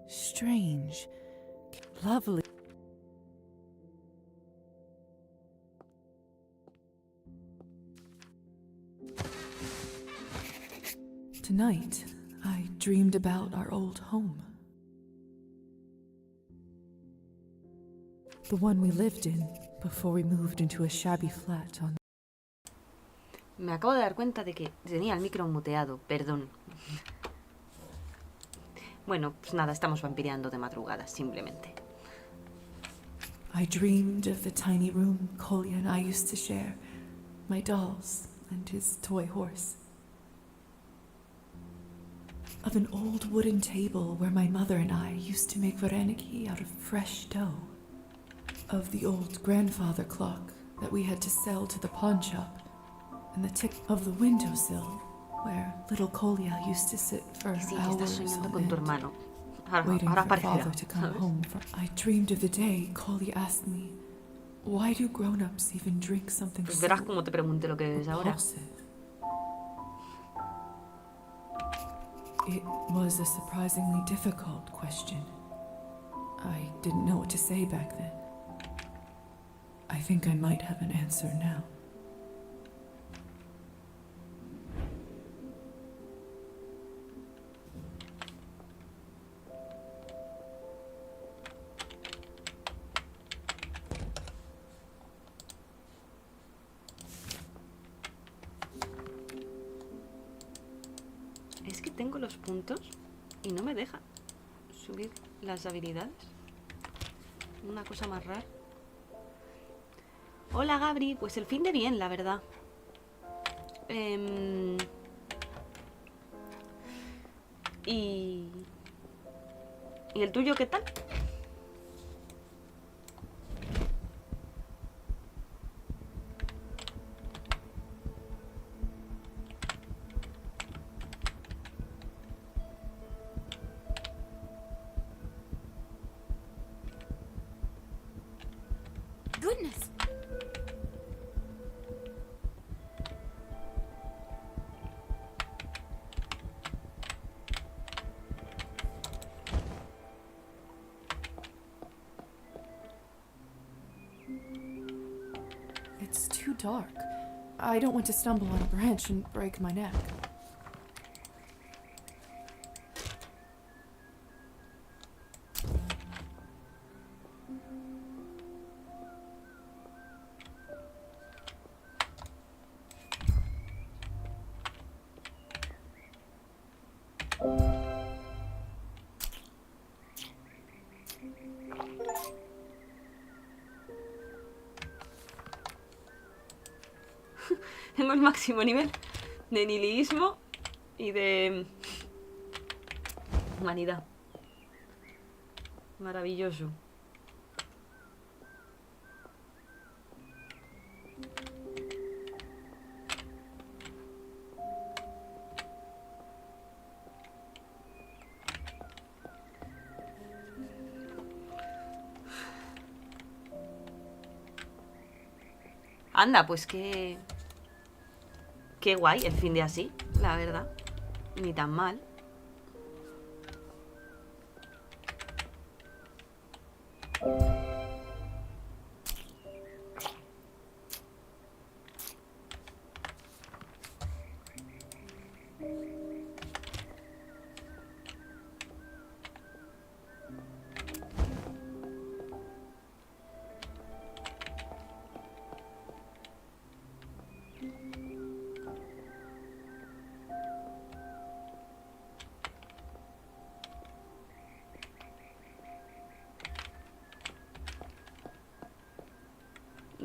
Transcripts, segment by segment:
strange, lovely. Tonight, I dreamed about our old home. The one we lived in before we moved into a shabby flat on... Me acabo de dar cuenta de que tenía el micro muteado, perdón. Bueno, pues nada, estamos vampireando de madrugada, simplemente. I dreamed of the tiny room Kolya and I used to share, my dolls and his toy horse. Of an old wooden table where my mother and I used to make vareniki out of fresh dough. Of the old grandfather clock that we had to sell to the pawn shop, and the tick of the windowsill where little Kolya used to sit for Sí, hours estás soñando on con tu end, hermano. waiting Ahora for aparecerá, father to come ¿sabes? home from... I dreamed of the day Kolya asked me, why do grown-ups even drink something Pues so verás cómo te pregunte lo que ves ahora. repulsive? It was a surprisingly difficult question. I didn't know what to say back then. I think I might have an answer now. Es que tengo los puntos y no me deja subir las habilidades. Una cosa más rara. Hola, Gabri. Pues el fin de bien, la verdad. ¿Y el tuyo qué tal? Goodness. It's too dark. I don't want to stumble on a branch and break my neck. Tengo el máximo nivel de nihilismo y de humanidad. Maravilloso. Anda, pues qué guay el fin de así, la verdad. Ni tan mal.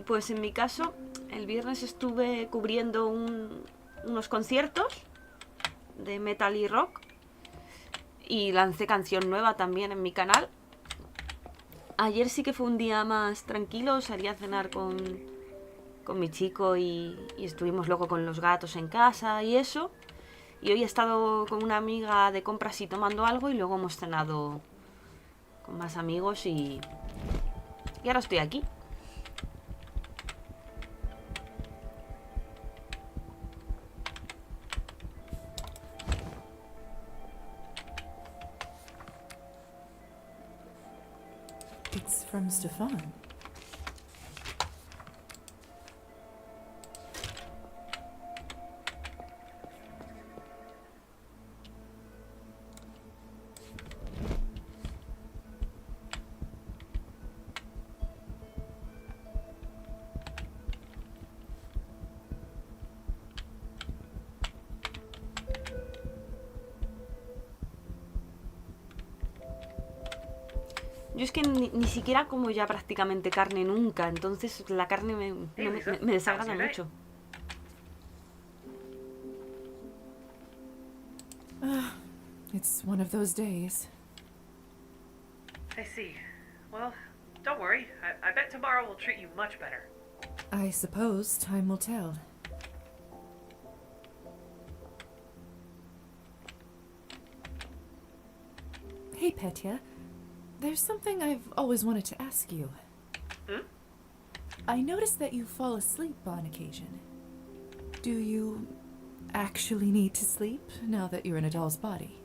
Pues en mi caso, el viernes estuve cubriendo unos conciertos de metal y rock y lancé canción nueva también en mi canal. Ayer sí que fue un día más tranquilo, salí a cenar con mi chico y estuvimos luego con los gatos en casa y eso. Y hoy he estado con una amiga de compras y tomando algo y luego hemos cenado con más amigos y ahora estoy aquí. It's from Stefan. Yo es que ni siquiera como ya prácticamente carne nunca, entonces la carne me desagrada mucho. It's one of those days. I see. Well, don't worry. I bet tomorrow will treat you much better. I suppose time will tell. Hey, Petya. There's something I've always wanted to ask you. Hmm? I noticed that you fall asleep on occasion. Do you actually need to sleep now that you're in a doll's body?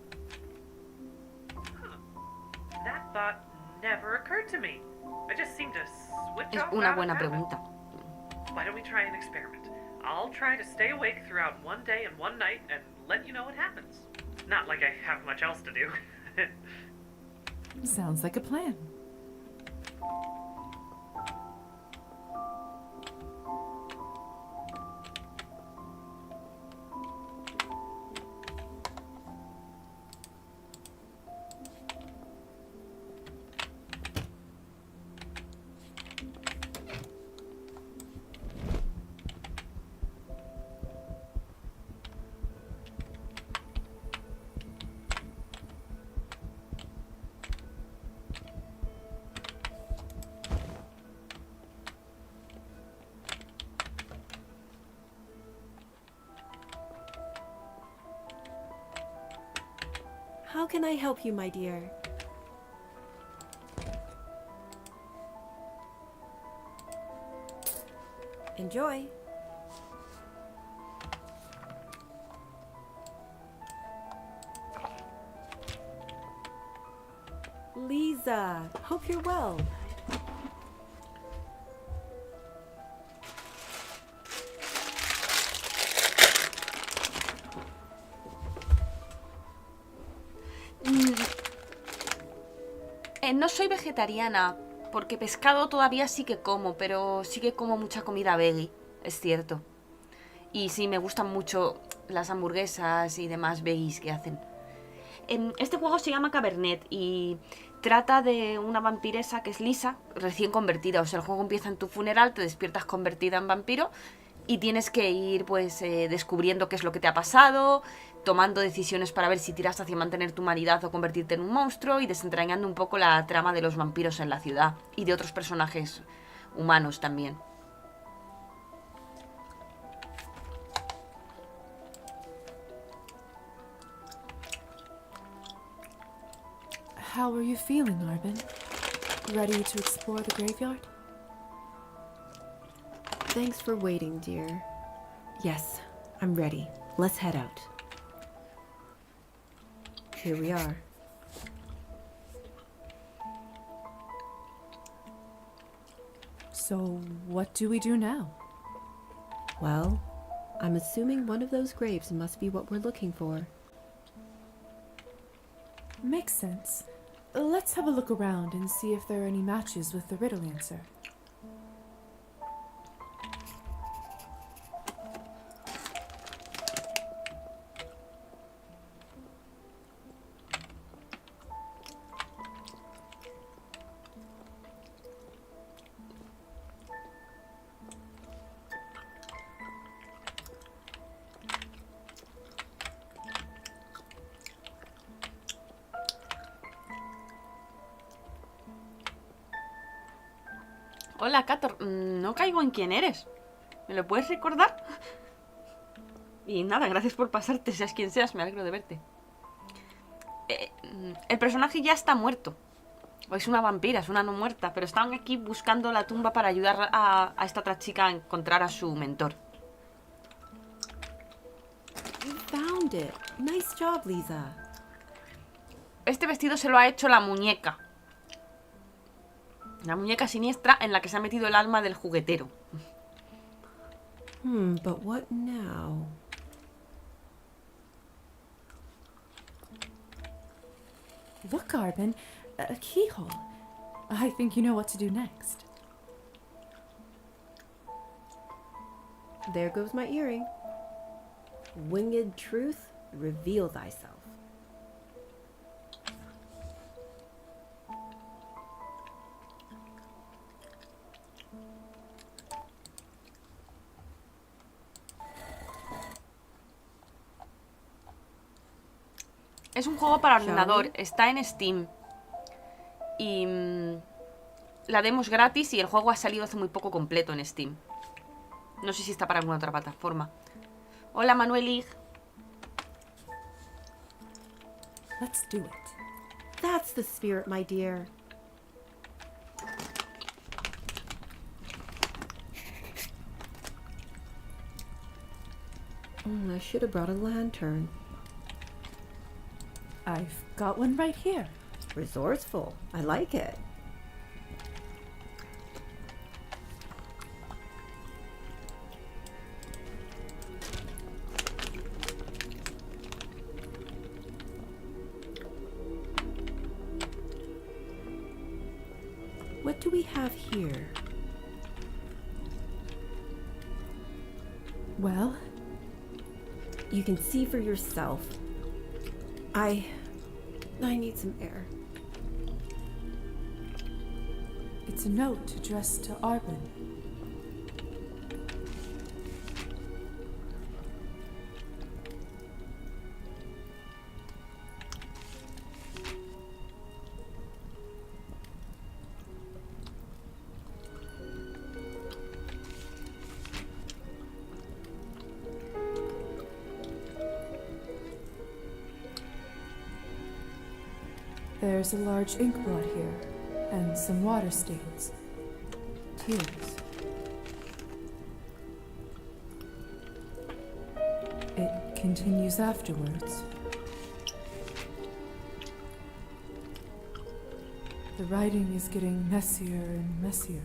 That thought never occurred to me. I just seem to switch Es off una out of buena habit. pregunta. Why don't we try an experiment? I'll try to stay awake throughout one day and one night and let you know what happens. Not like I have much else to do. Sounds like a plan. How can I help you, my dear? Enjoy. Lisa, hope you're well. No soy vegetariana, porque pescado todavía sí que como, pero sí que como mucha comida veggie, es cierto. Y sí, me gustan mucho las hamburguesas y demás veggies que hacen. Este juego se llama Cabernet y trata de una vampiresa que es Lisa, recién convertida. O sea, el juego empieza en tu funeral, te despiertas convertida en vampiro y tienes que ir pues descubriendo qué es lo que te ha pasado, tomando decisiones para ver si tiras hacia mantener tu humanidad o convertirte en un monstruo y desentrañando un poco la trama de los vampiros en la ciudad y de otros personajes humanos también. How are you feeling, Arben? Ready to explore the graveyard? Thanks for waiting, dear. Yes, I'm ready. Let's head out. Here we are. So, what do we do now? Well, I'm assuming one of those graves must be what we're looking for. Makes sense. Let's have a look around and see if there are any matches with the riddle answer. Hola, Cator. No caigo en quién eres. ¿Me lo puedes recordar? Y nada, gracias por pasarte, seas quien seas, me alegro de verte. El personaje ya está muerto. O es una vampira, es una no muerta. Pero estaban aquí buscando la tumba para ayudar a esta otra chica a encontrar a su mentor. You found it. Nice job, Lisa. Este vestido se lo ha hecho la muñeca. Una muñeca siniestra en la que se ha metido el alma del juguetero. But what now? Look, Arbin, a keyhole. I think you know what to do next. There goes my earring. Winged truth, reveal thyself. Es un juego para Shall ordenador, we? está en Steam. Y la demo es gratis y el juego ha salido hace muy poco completo en Steam. No sé si está para alguna otra plataforma. Hola, Manueli. Let's do it. That's the spirit, my dear. I should have brought a lantern. I've got one right here. Resourceful. I like it. What do we have here? Well, You can see for yourself. I need some air. it's a note addressed to Arbin. There's a large ink blot here, and some water stains. Tears. It continues afterwards. The writing is getting messier and messier.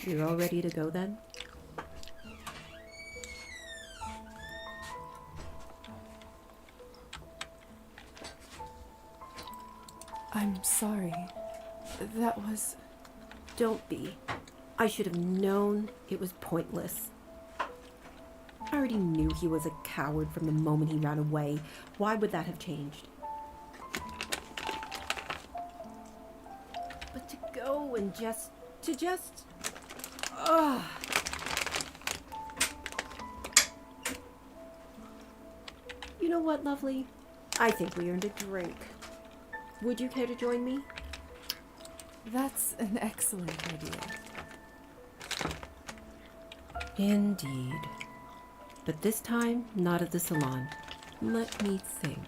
You're all ready to go then? I'm sorry. That was... Don't be. I should have known it was pointless. I already knew he was a coward from the moment he ran away. Why would that have changed? But to go and just... Ugh. You know what, lovely? I think we earned a drink. Would you care to join me? That's an excellent idea. Indeed. But this time, not at the salon. Let me think.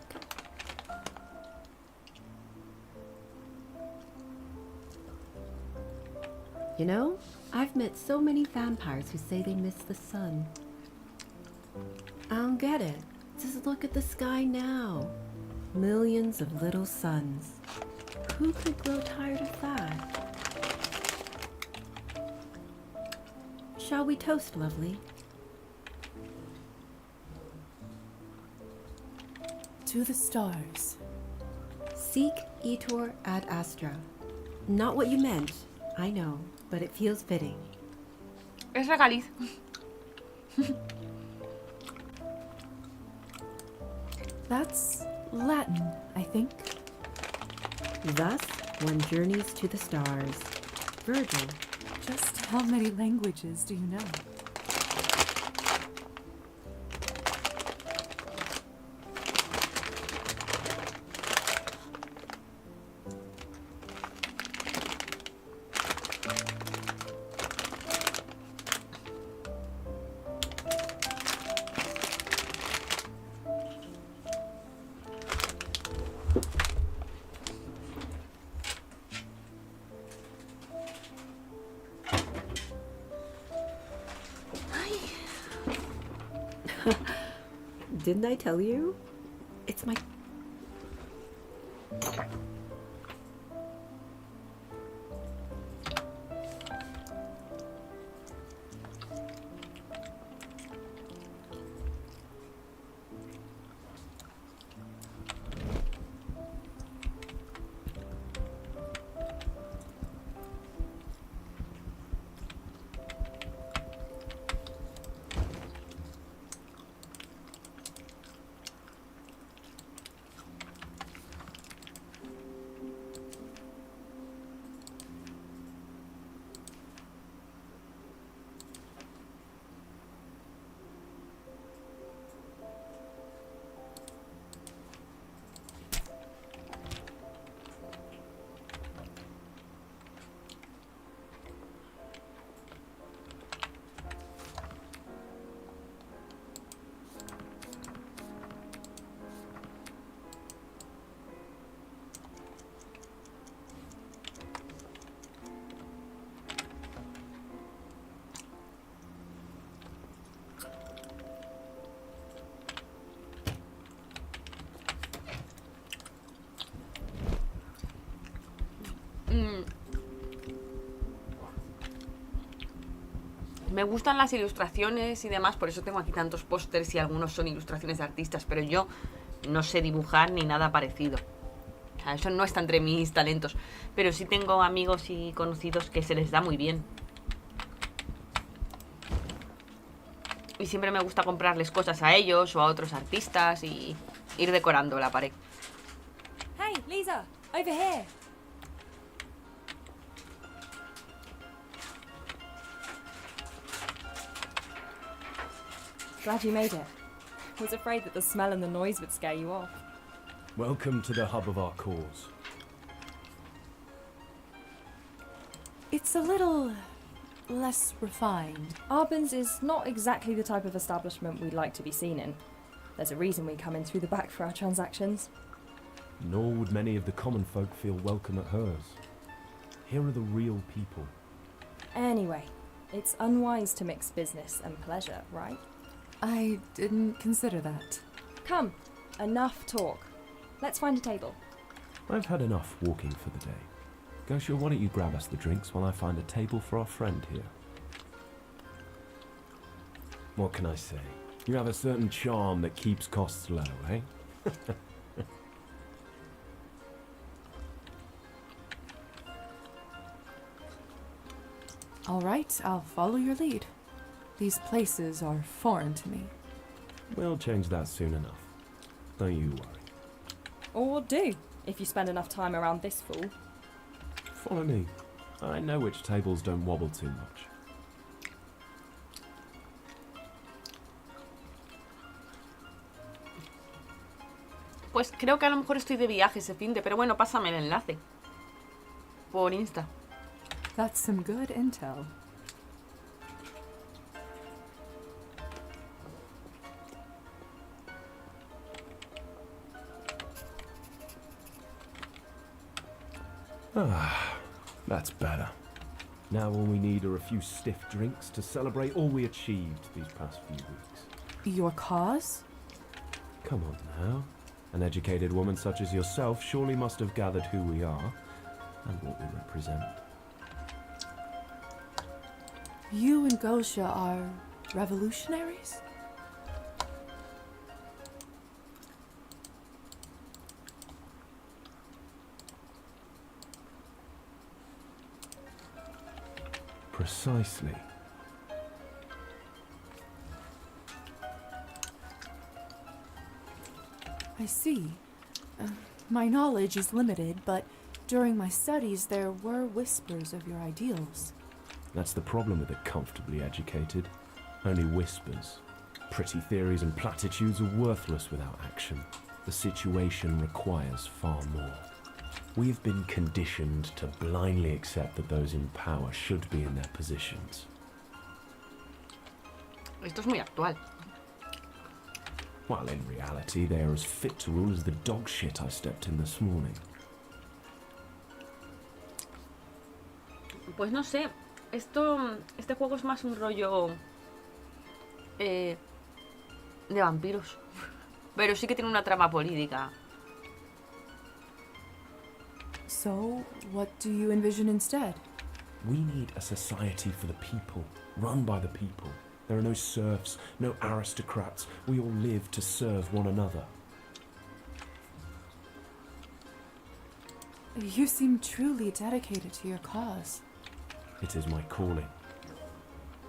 You know, I've met so many vampires who say they miss the sun. I don't get it. Just look at the sky now. Millions of little suns. Who could grow tired of that? Shall we toast, lovely? To the stars. Sic itur ad astra. Not what you meant, I know, but it feels fitting. Es regaliz. That's Latin, I think. Thus, one journeys to the stars. Virgil. Just how many languages do you know? Didn't I tell you? It's my... Me gustan las ilustraciones y demás, por eso tengo aquí tantos pósters y algunos son ilustraciones de artistas, pero yo no sé dibujar ni nada parecido. O sea, eso no está entre mis talentos, pero sí tengo amigos y conocidos que se les da muy bien. Y siempre me gusta comprarles cosas a ellos o a otros artistas y ir decorando la pared. Hey, Lisa, over here. Glad you made it. Was afraid that the smell and the noise would scare you off. Welcome to the hub of our cause. It's a little less refined. Arbon's is not exactly the type of establishment we'd like to be seen in. There's a reason we come in through the back for our transactions. Nor would many of the common folk feel welcome at hers. Here are the real people. Anyway, it's unwise to mix business and pleasure, right? I didn't consider that. Come, enough talk. Let's find a table. I've had enough walking for the day. Gosha, why don't you grab us the drinks while I find a table for our friend here? What can I say? You have a certain charm that keeps costs low, eh? All right, I'll follow your lead. These places are foreign to me. We'll change that soon enough. Don't you worry. Or do, if you spend enough time around this fool. Follow me. I know which tables don't wobble too much. Pues creo que a lo mejor estoy de viaje ese finde, pero bueno, pásame el enlace. Por Insta. That's some good intel. Ah, that's better. Now all we need are a few stiff drinks to celebrate all we achieved these past few weeks. Your cause? Come on now. An educated woman such as yourself surely must have gathered who we are and what we represent. You and Gosha are revolutionaries? Precisely. I see. My knowledge is limited, but during my studies there were whispers of your ideals. That's the problem with the comfortably educated. Only whispers. Pretty theories and platitudes are worthless without action. The situation requires far more. We've been conditioned to blindly accept that those in power should be in their positions. Esto es muy actual. While in reality, they are as fit to rule as the dog shit I stepped in this morning. Pues no sé. Este juego es más un rollo de vampiros. Pero sí que tiene una trama política. So, what do you envision instead? We need a society for the people, run by the people. There are no serfs, no aristocrats. We all live to serve one another. You seem truly dedicated to your cause. It is my calling.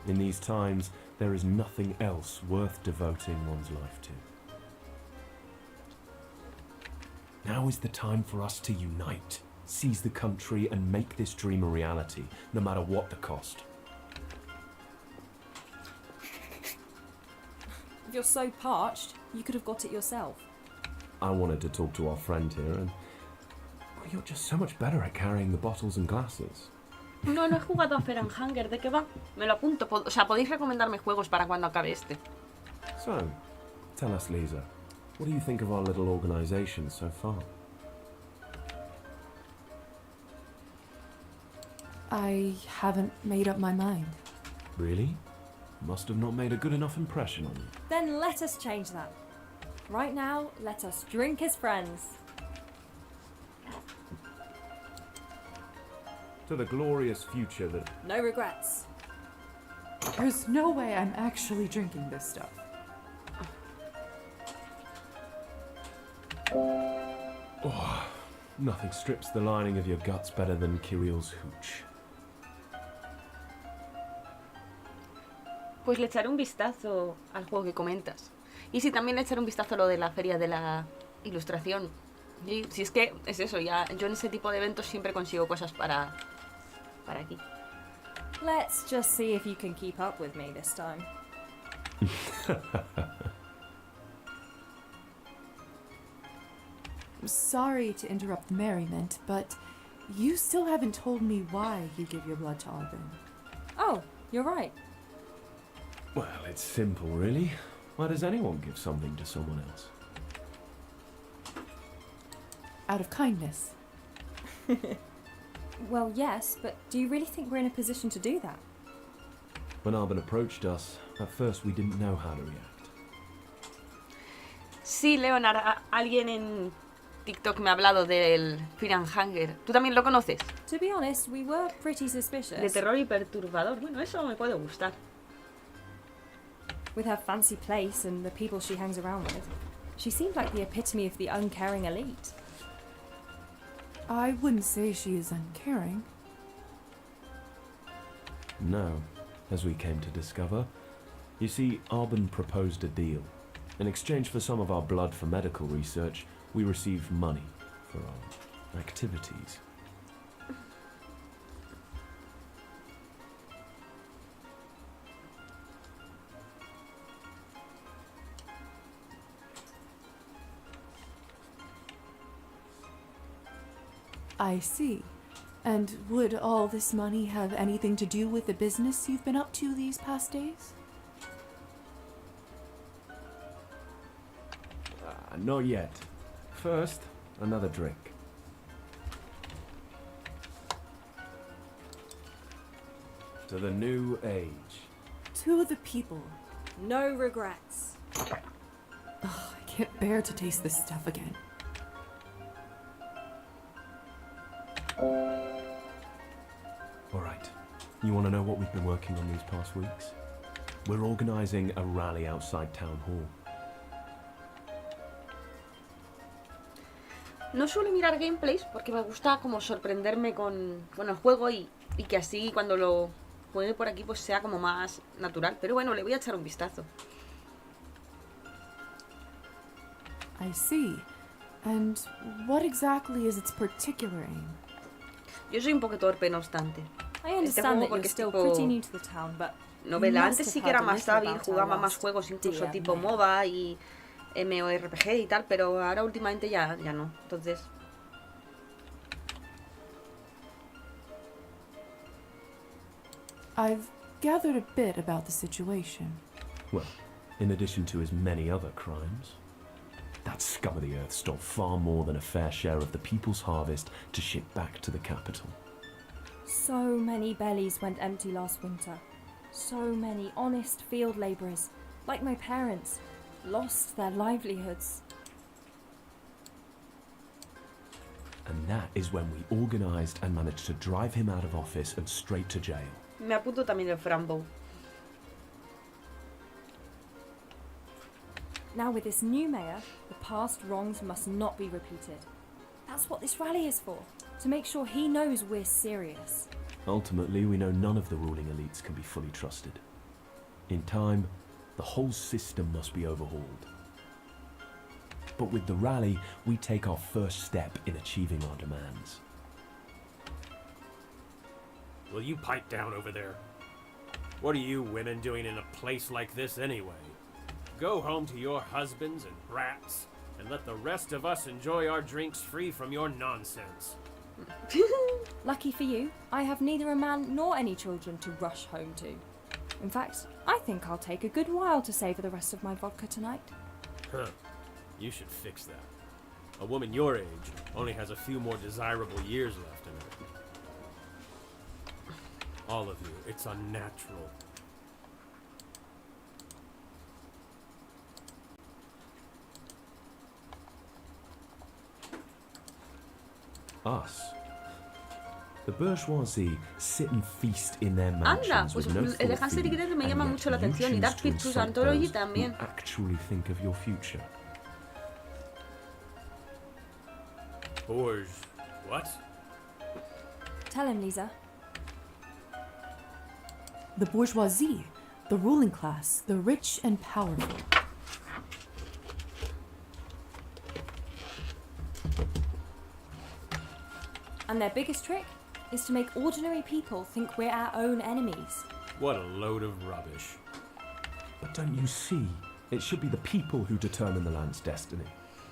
In these times, there is nothing else worth devoting one's life to. Now is the time for us to unite, seize the country and make this dream a reality, no matter what the cost. If you're so parched, you could have got it yourself. I wanted to talk to our friend here and... Well, you're just so much better at carrying the bottles and glasses. No, no he jugado a Fair and Hunger. ¿De qué va? Me lo apunto. O sea, podéis recomendarme juegos para cuando acabe este. So, tell us, Lisa, what do you think of our little organisation so far? I haven't made up my mind. Really? Must have not made a good enough impression on you. Then let us change that. Right now, let us drink as friends. To the glorious future that... No regrets. There's no way I'm actually drinking this stuff. Oh, nothing strips the lining of your guts better than Kirill's hooch. Pues le echaré un vistazo al juego que comentas. Y sí, también le echaré un vistazo a lo de la feria de la ilustración. Y si es que es eso, ya yo en ese tipo de eventos siempre consigo cosas para aquí. Let's just see if you can keep up with me this time. I'm sorry to interrupt the merriment, but you still haven't told me why you give your blood to Alban. Oh, you're right. Well, it's simple, really. Why does anyone give something to someone else? Out of kindness. Well, yes, but do you really think we're in a position to do that? When Alban approached us, at first we didn't know how to react. Sí, Leonard, alguien en TikTok me ha hablado del Fear and Hunger. ¿Tú también lo conoces? To be honest, we were pretty suspicious. De terror y perturbador. Bueno, eso me puede gustar. With her fancy place and the people she hangs around with, she seemed like the epitome of the uncaring elite. I wouldn't say she is uncaring. No, as we came to discover. You see, Alban proposed a deal. In exchange for some of our blood for medical research, we received money for our activities. I see. And would all this money have anything to do with the business you've been up to these past days? Not yet. First, another drink. To the new age. To the people. No regrets. Ugh, I can't bear to taste this stuff again. All right. You want to know what we've been working on these past weeks? We're organising a rally outside Town Hall. No suelo mirar gameplays porque me gusta como sorprenderme con el juego y que así cuando lo juegue por aquí pues sea como más natural. Pero bueno, le voy a echar un vistazo. I see. And what exactly is its particular aim? Yo soy un poco torpe, no obstante. I understand that porque you're es still tipo pretty new to the town, but novela. you Antes must sí have que era heard a más little hábil, about jugaba our más last juegos incluso dear tipo mayor. MOBA y MMORPG y tal, pero ahora últimamente ya no. Entonces, I've gathered a bit about the situation. Well, in addition to his many other crimes. That scum of the earth stole far more than a fair share of the people's harvest to ship back to the capital. So many bellies went empty last winter. So many honest field labourers, like my parents. lost their livelihoods. And that is when we organised and managed to drive him out of office and straight to jail. Me apunto también el Frambo. Now with this new mayor, the past wrongs must not be repeated. That's what this rally is for, to make sure he knows we're serious. Ultimately, we know none of the ruling elites can be fully trusted. In time, the whole system must be overhauled. But with the rally, we take our first step in achieving our demands. Will you pipe down over there? What are you women doing in a place like this anyway? Go home to your husbands and brats, and let the rest of us enjoy our drinks free from your nonsense. Lucky for you, I have neither a man nor any children to rush home to. In fact, I think I'll take a good while to savour the rest of my vodka tonight. Huh. You should fix that. A woman your age only has a few more desirable years left in her. All of you, it's unnatural. Us. The bourgeoisie sit and feast in their Anda, mansions pues with no el de full Hansel y fee, Gretel me and llama yet mucho la you atención, y choose Dark to Pictures insult Anthology those también. who actually think of your future. Bourge. What? Tell him, Lisa. The bourgeoisie, the ruling class, the rich and powerful. And their biggest trick is to make ordinary people think we're our own enemies. What a load of rubbish. But don't you see? It should be the people who determine the land's destiny,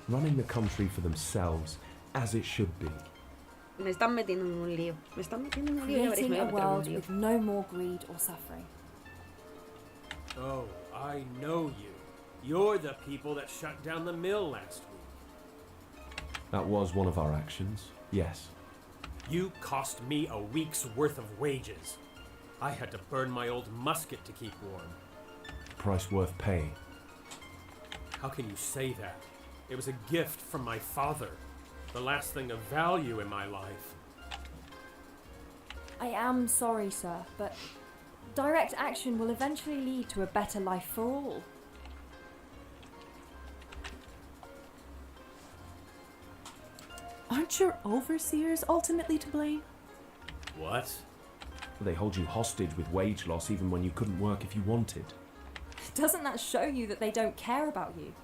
running the country for themselves as it should be. Me están metiendo en un lío. Me están metiendo en un lío. Ya veréis, Creating me a voy a meter en un world lío. with no more greed or suffering. Oh, I know you. You're the people that shut down the mill last week. That was one of our actions, yes. You cost me a week's worth of wages. I had to burn my old musket to keep warm. Price worth paying. How can you say that? It was a gift from my father. The last thing of value in my life. I am sorry, sir, but direct action will eventually lead to a better life for all. Aren't your overseers ultimately to blame? What? They hold you hostage with wage loss even when you couldn't work if you wanted. Doesn't that show you that they don't care about you?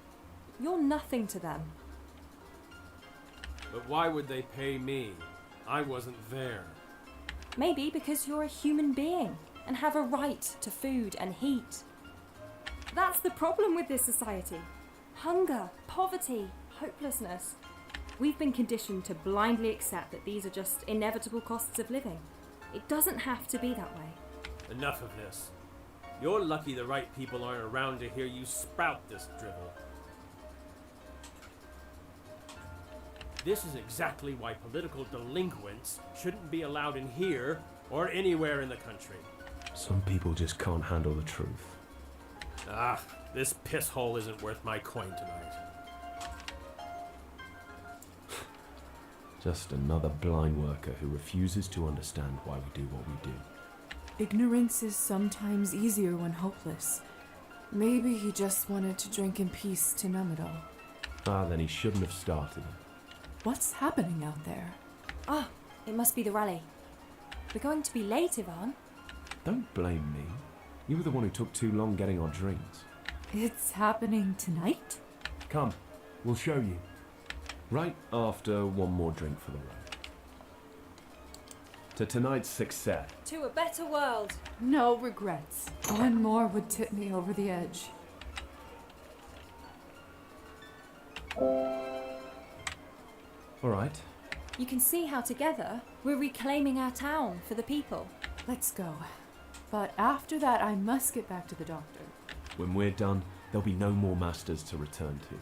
You're nothing to them. But why would they pay me? I wasn't there. Maybe because you're a human being and have a right to food and heat. That's the problem with this society. Hunger, poverty, hopelessness. We've been conditioned to blindly accept that these are just inevitable costs of living. It doesn't have to be that way. Enough of this. You're lucky the right people aren't around to hear you sprout this drivel. This is exactly why political delinquents shouldn't be allowed in here or anywhere in the country. Some people just can't handle the truth. Ah, this piss hole isn't worth my coin tonight. Just another blind worker who refuses to understand why we do what we do. Ignorance is sometimes easier when hopeless. Maybe he just wanted to drink in peace to numb it all. Ah, then he shouldn't have started. What's happening out there? Ah, it must be the rally. We're going to be late, Ivan. Don't blame me. You were the one who took too long getting our drinks. It's happening tonight? Come, we'll show you. Right after one more drink for the road. To tonight's success. To a better world. No regrets. One more would tip me over the edge. All right. You can see how together we're reclaiming our town for the people. Let's go. But after that, I must get back to the doctor. When we're done, there'll be no more masters to return to.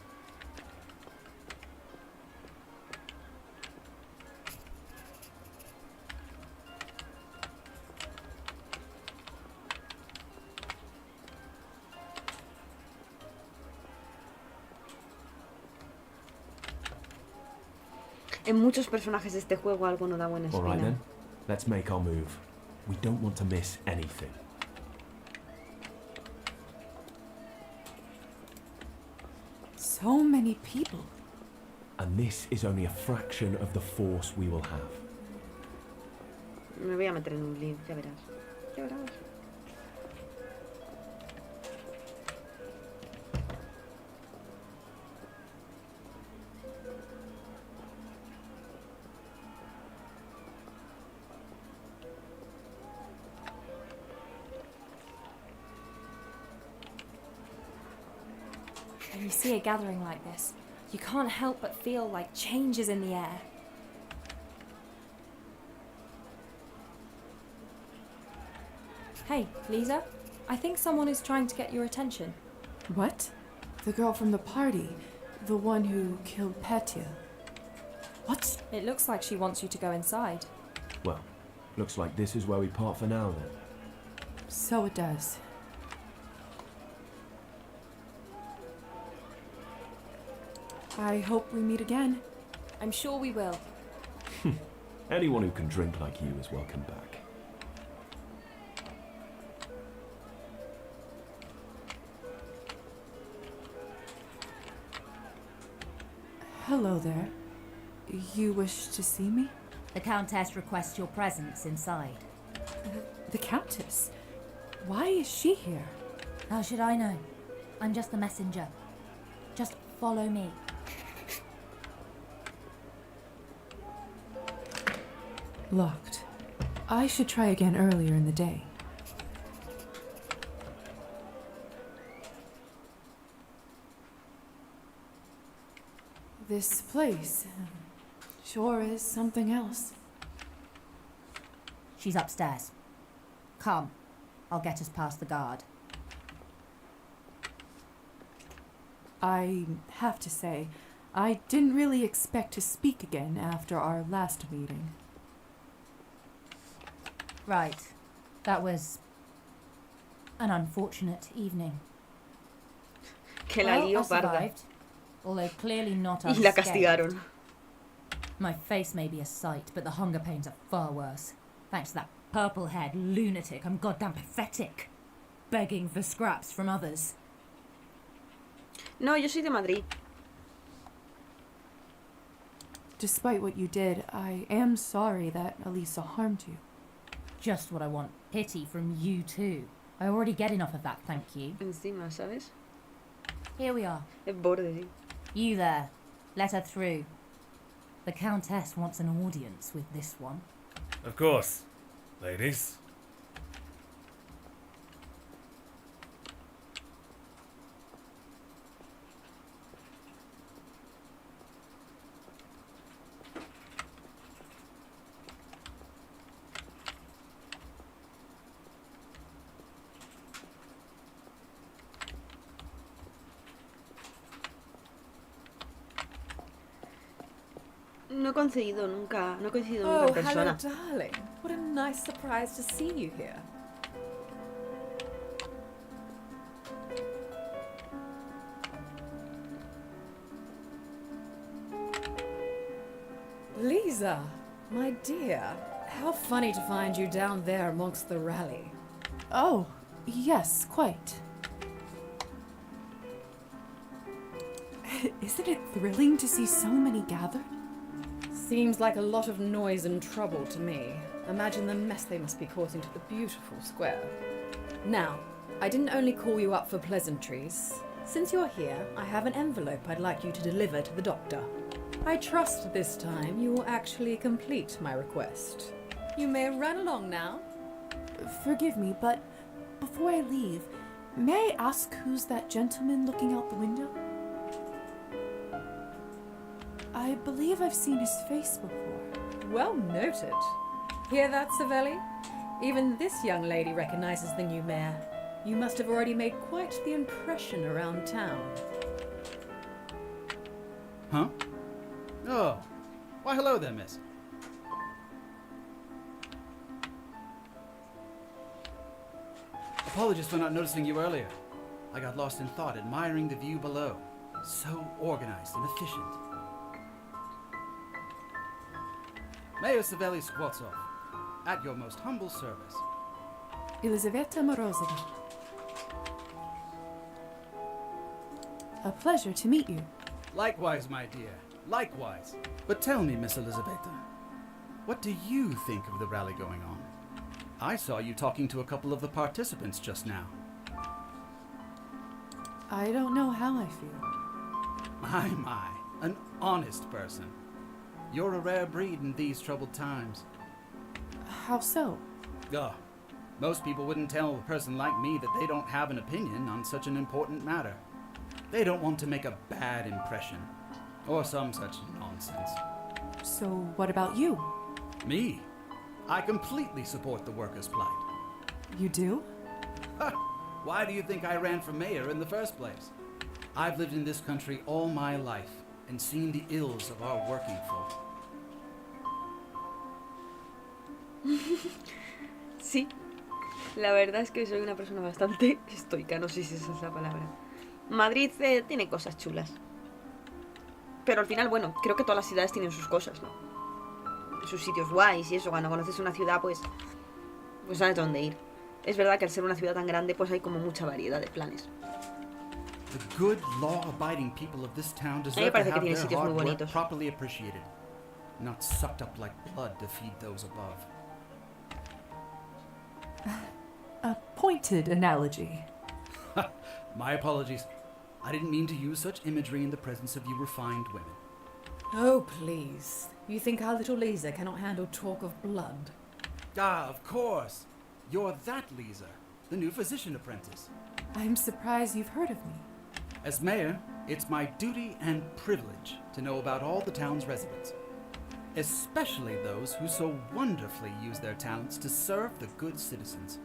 En muchos personajes de este juego algo no da buena All right espina. then, let's make our move. We don't want to miss anything. So many people. And this is only a fraction of the force we will have. Me voy a meter en un lío, ya verás. Ya verás. When you see a gathering like this, you can't help but feel like change is in the air. Hey, Lisa, I think someone is trying to get your attention. What? The girl from the party. The one who killed Petya. What? It looks like she wants you to go inside. Well, looks like this is where we part for now then. So it does. I hope we meet again. I'm sure we will. Anyone who can drink like you is welcome back. Hello there. You wish to see me? The Countess requests your presence inside. The Countess? Why is she here? How should I know? I'm just the messenger. Just follow me. Locked. I should try again earlier in the day. This place sure is something else. She's upstairs. Come, I'll get us past the guard. I have to say, I didn't really expect to speak again after our last meeting. Right. That was an unfortunate evening. Que la Well, lío I parda. survived, although clearly not Y la unscathed. castigaron. My face may be a sight, but the hunger pains are far worse. Thanks to that purple-haired lunatic, I'm goddamn pathetic. Begging for scraps from others. No, yo soy de Madrid. Despite what you did, I am sorry that Elisa harmed you. Just what I want. Pity from you too. I already get enough of that, thank you. Encima, ¿sabes? Here we are. Es borde, sí. You there. Let her through. The Countess wants an audience with this one. Of course, ladies. No he coincidido nunca en Oh, hello, persona. darling. What a nice surprise to see you here. Lisa, my dear, how funny to find you down there amongst the rally. Oh, yes, quite. Isn't it thrilling to see so many gathered? Seems like a lot of noise and trouble to me. Imagine the mess they must be causing to the beautiful square. Now, I didn't only call you up for pleasantries. Since you're here, I have an envelope I'd like you to deliver to the doctor. I trust this time you will actually complete my request. You may run along now. Forgive me, but before I leave, may I ask who's that gentleman looking out the window? I believe I've seen his face before. Well noted. Hear that, Savelli? Even this young lady recognizes the new mayor. You must have already made quite the impression around town. Huh? Oh. Why, hello there, miss. Apologies for not noticing you earlier. I got lost in thought, admiring the view below. So organized and efficient. Mayor Savelli Squatsov, at your most humble service. Elizaveta Morozova. A pleasure to meet you. Likewise, my dear. Likewise. But tell me, Miss Elizaveta, what do you think of the rally going on? I saw you talking to a couple of the participants just now. I don't know how I feel. My, an honest person. You're a rare breed in these troubled times. How so? Ugh. Most people wouldn't tell a person like me that they don't have an opinion on such an important matter. They don't want to make a bad impression, or some such nonsense. So what about you? Me? I completely support the workers' plight. You do? Why do you think I ran for mayor in the first place? I've lived in this country all my life and seen the ills of our working folk. Sí, la verdad es que soy una persona bastante estoica, no sé si esa es la palabra. Madrid tiene cosas chulas. Pero al final, bueno, creo que todas las ciudades tienen sus cosas, ¿no? Sus sitios guays y eso, cuando conoces una ciudad, pues sabes dónde ir. Es verdad que al ser una ciudad tan grande, pues hay como mucha variedad de planes. The good, law-abiding people of this town A mí me deserve to parece que have tiene their sitios muy hard work bonitos. properly appreciated, not sucked up like blood to feed those above. A pointed analogy. My apologies. I didn't mean to use such imagery in the presence of you refined women. Oh, please. You think our little Lisa cannot handle talk of blood? Ah, of course. You're that Lisa, the new physician apprentice. I'm surprised you've heard of me. As mayor, it's my duty and privilege to know about all the town's residents, especially those who so wonderfully use their talents to serve the good citizens.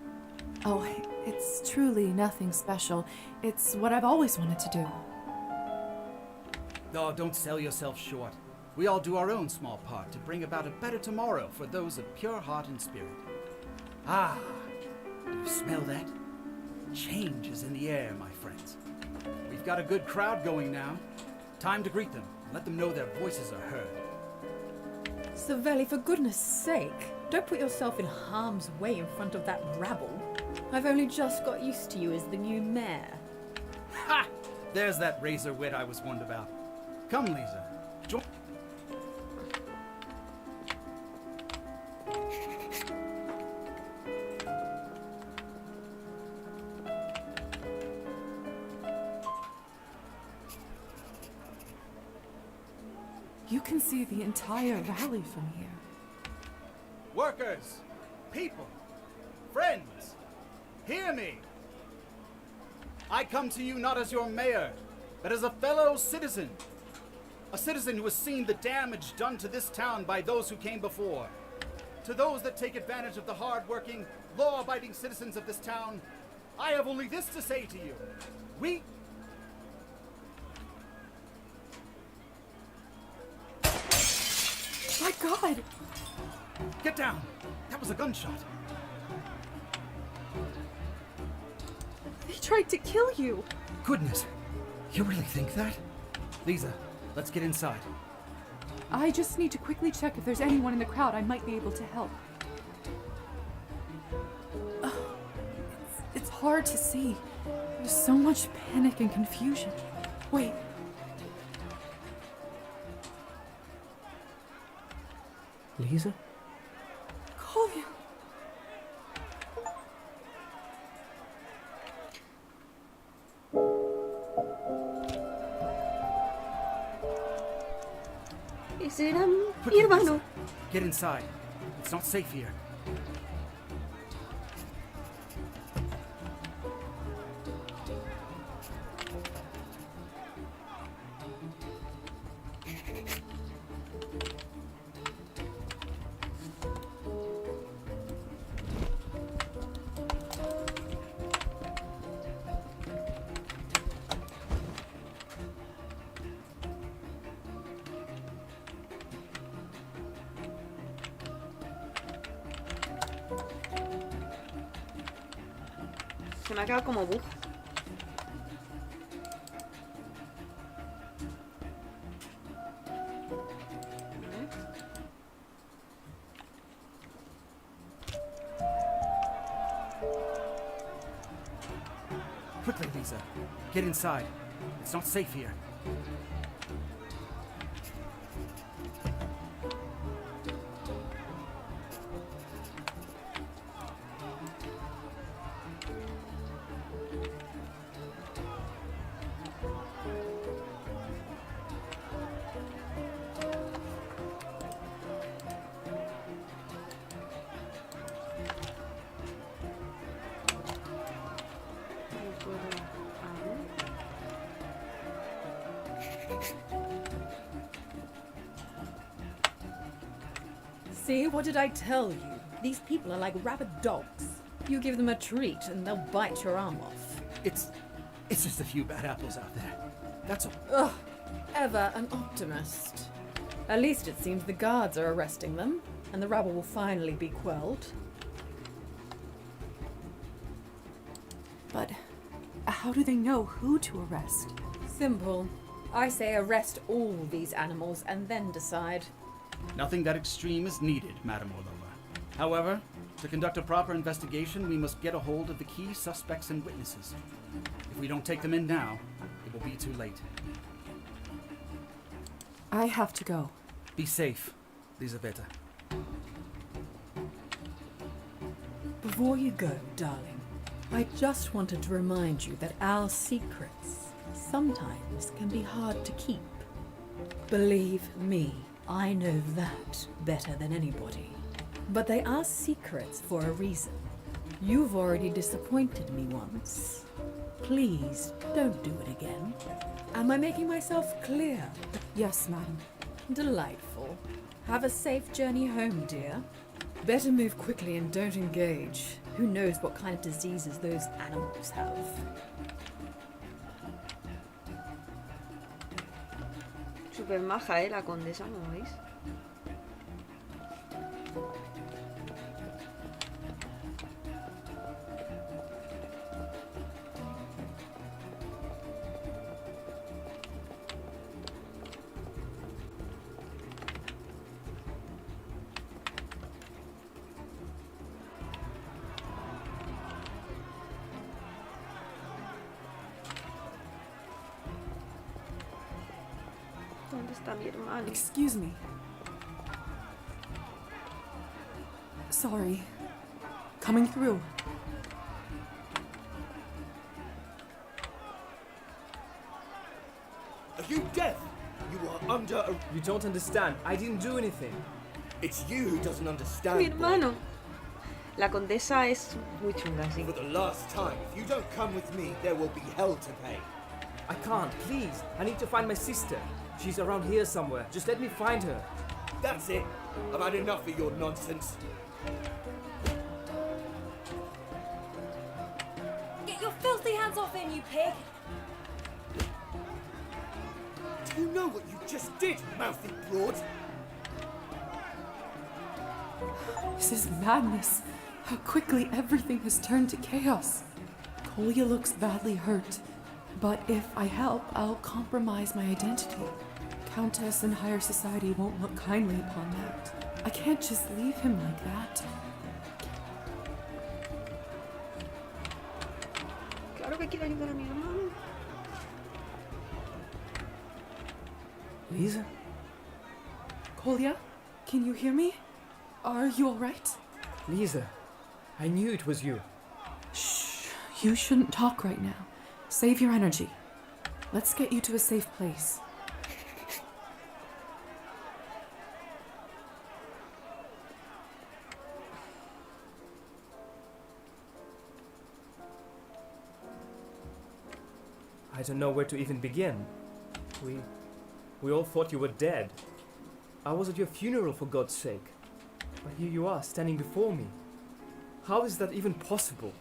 Oh, it's truly nothing special. It's what I've always wanted to do. Oh, don't sell yourself short. We all do our own small part to bring about a better tomorrow for those of pure heart and spirit. Ah, do you smell that? Change is in the air, my friends. We've got a good crowd going now. Time to greet them and let them know their voices are heard. Savelli, for goodness sake, don't put yourself in harm's way in front of that rabble. I've only just got used to you as the new mayor. Ha! There's that razor wit I was warned about. Come, Lisa. Join. You can see the entire valley from here. Workers, people, friends, hear me. I come to you not as your mayor, but as a fellow citizen. A citizen who has seen the damage done to this town by those who came before. To those that take advantage of the hard-working, law-abiding citizens of this town, I have only this to say to you. We... My God! Get down! That was a gunshot. They tried to kill you! Goodness, you really think that? Lisa, let's get inside. I just need to quickly check if there's anyone in the crowd I might be able to help. It's hard to see. There's so much panic and confusion. Wait. Lisa? Colin! Ese era mi hermano. Get inside. It's not safe here. Se me ha quedado como bug. Quickly, Lisa. Get inside. It's not safe here. See, what did I tell you? These people are like rabid dogs. You give them a treat and they'll bite your arm off. It's just a few bad apples out there. That's all. Ugh, ever an optimist. At least it seems the guards are arresting them, and the rabble will finally be quelled. But how do they know who to arrest? Simple. I say arrest all these animals and then decide. Nothing that extreme is needed, Madam Orlola. However, to conduct a proper investigation, we must get a hold of the key suspects and witnesses. If we don't take them in now, it will be too late. I have to go. Be safe, Lizaveta. Before you go, darling, I just wanted to remind you that our secrets sometimes can be hard to keep. Believe me, I know that better than anybody. But they are secrets for a reason. You've already disappointed me once. Please don't do it again. Am I making myself clear? Yes, madam. Delightful. Have a safe journey home, dear. Better move quickly and don't engage. Who knows what kind of diseases those animals have. Super maja, la condesa, ¿no veis? ¿Dónde está mi hermano? Excuse me. Sorry. Coming through. Are you deaf? You are under a... You don't understand. I didn't do anything. It's you who doesn't understand. Mi hermano. La condesa es muy chunga, sí. For the last time, if you don't come with me, there will be hell to pay. I can't, please. I need to find my sister. She's around here somewhere. Just let me find her. That's it. I've had enough of your nonsense. Get your filthy hands off him, you pig! Do you know what you just did, mouthy broad? This is madness. How quickly everything has turned to chaos. Kolya looks badly hurt. But if I help, I'll compromise my identity. Countess and higher society won't look kindly upon that. I can't just leave him like that. Claro que quiero ayudar a mi hermano. Lisa? Kolya, can you hear me? Are you alright? Lisa, I knew it was you. Shh, you shouldn't talk right now. Save your energy. Let's get you to a safe place. I don't know where to even begin. We all thought you were dead. I was at your funeral, for God's sake. But here you are, standing before me. How is that even possible?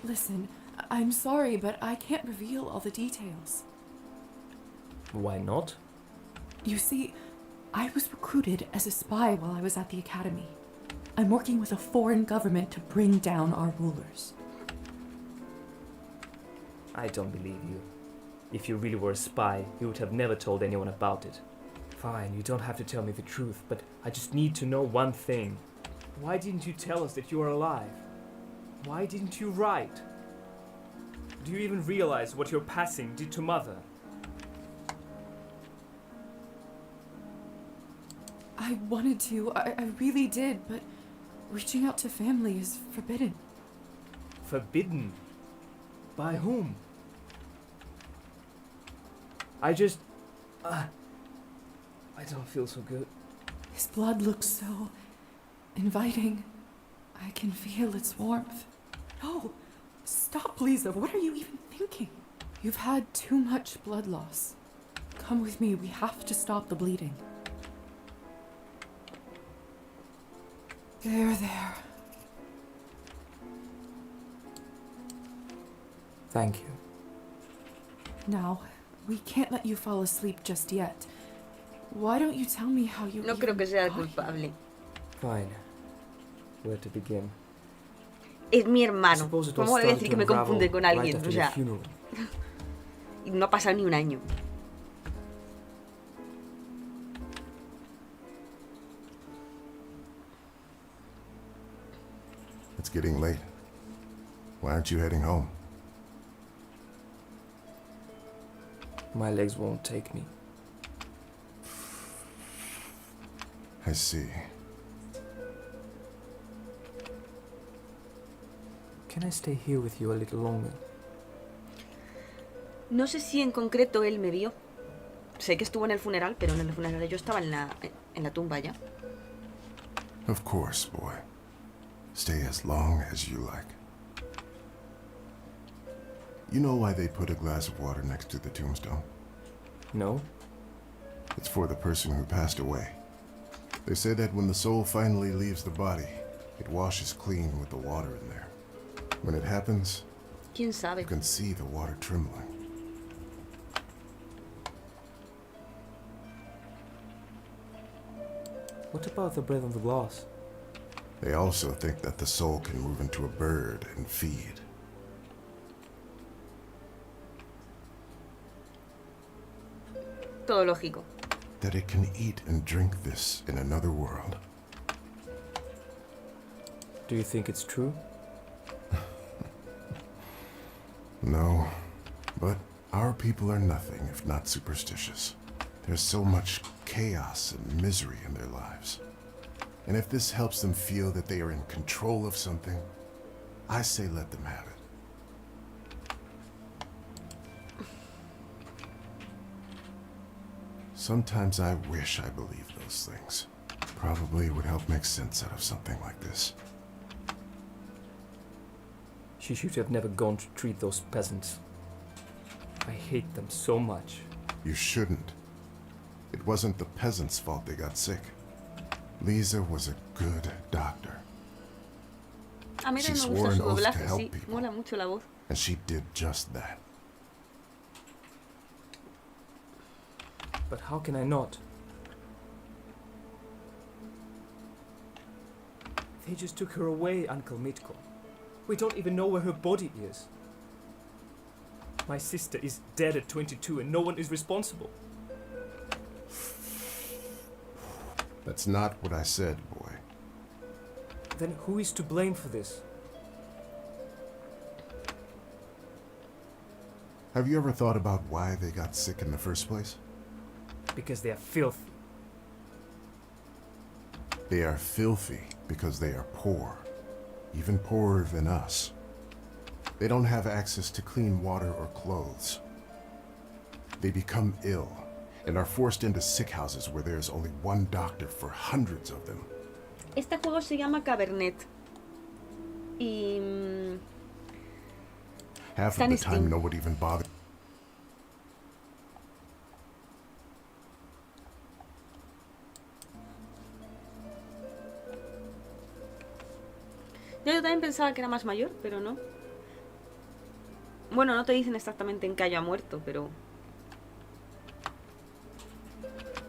Listen, I'm sorry, but I can't reveal all the details. Why not? You see, I was recruited as a spy while I was at the academy. I'm working with a foreign government to bring down our rulers. I don't believe you. If you really were a spy, you would have never told anyone about it. Fine, you don't have to tell me the truth, but I just need to know one thing. Why didn't you tell us that you are alive? Why didn't you write? Do you even realize what your passing did to Mother? I wanted to, I really did, but reaching out to family is forbidden. Forbidden? By whom? I don't feel so good. His blood looks so inviting. I can feel its warmth. No, stop, Lisa. What are you even thinking? You've had too much blood loss. Come with me. We have to stop the bleeding. There. Thank you. Now, we can't let you fall asleep just yet. Why don't you tell me how you No creo que sea el culpable. Fine. Where to begin? Es mi hermano. Suppose it all ¿Cómo voy a started decir to que me confunde unravel con right alguien? after O the sea, funeral. y no ha pasado ni un año. It's getting late. Why aren't you heading home? My legs won't take me. I see. Can I stay here with you a little longer? No sé si en concreto él me vio. Sé que estuvo en el funeral, pero en el funeral yo estaba en la tumba ya. Of course, boy. Stay as long as you like. You know why they put a glass of water next to the tombstone? No. It's for the person who passed away. They say that when the soul finally leaves the body, it washes clean with the water in there. When it happens, ¿Quién sabe? you can see the water trembling. What about the breath on the glass? They also think that the soul can move into a bird and feed. Todo lógico. That it can eat and drink this in another world. Do you think it's true? No, but our people are nothing if not superstitious. There's so much chaos and misery in their lives. And if this helps them feel that they are in control of something, I say let them have it. Sometimes I wish I believed those things. Probably would help make sense out of something like this. She should have never gone to treat those peasants. I hate them so much. You shouldn't. It wasn't the peasants' fault they got sick. Lisa was a good doctor. A mí She no me swore gusta an su oath to doblaje, help sí. people. Mola mucho la voz. And she did just that. But how can I not? They just took her away, Uncle Mitko. We don't even know where her body is. My sister is dead at 22 and no one is responsible. That's not what I said, boy. Then who is to blame for this? Have you ever thought about why they got sick in the first place? Because they are filthy. They are filthy because they are poor, even poorer than us. They don't have access to clean water or clothes. They become ill and are forced into sick houses where there's only one doctor for hundreds of them. Este juego se llama Cabernet. Y... Half Está of en the time, Steam. no one even bothered. Yo también pensaba que era más mayor, pero no. Bueno, no te dicen exactamente en qué haya muerto, pero...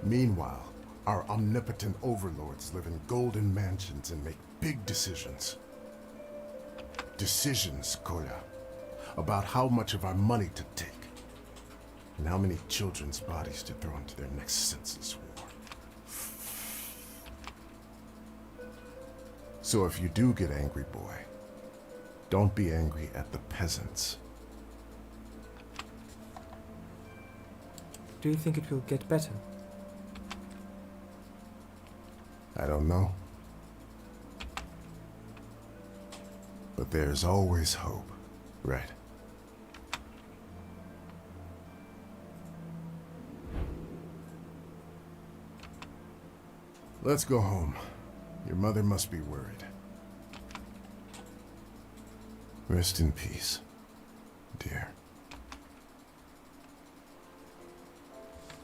Meanwhile, our omnipotent overlords live in golden mansions and make big decisions. Decisions, Koya, about how much of our money to take, and how many children's bodies to throw into their next census war. So if you do get angry, boy, don't be angry at the peasants. Do you think it will get better? I don't know. But there's always hope, right? Let's go home. Your mother must be worried. Rest in peace, dear.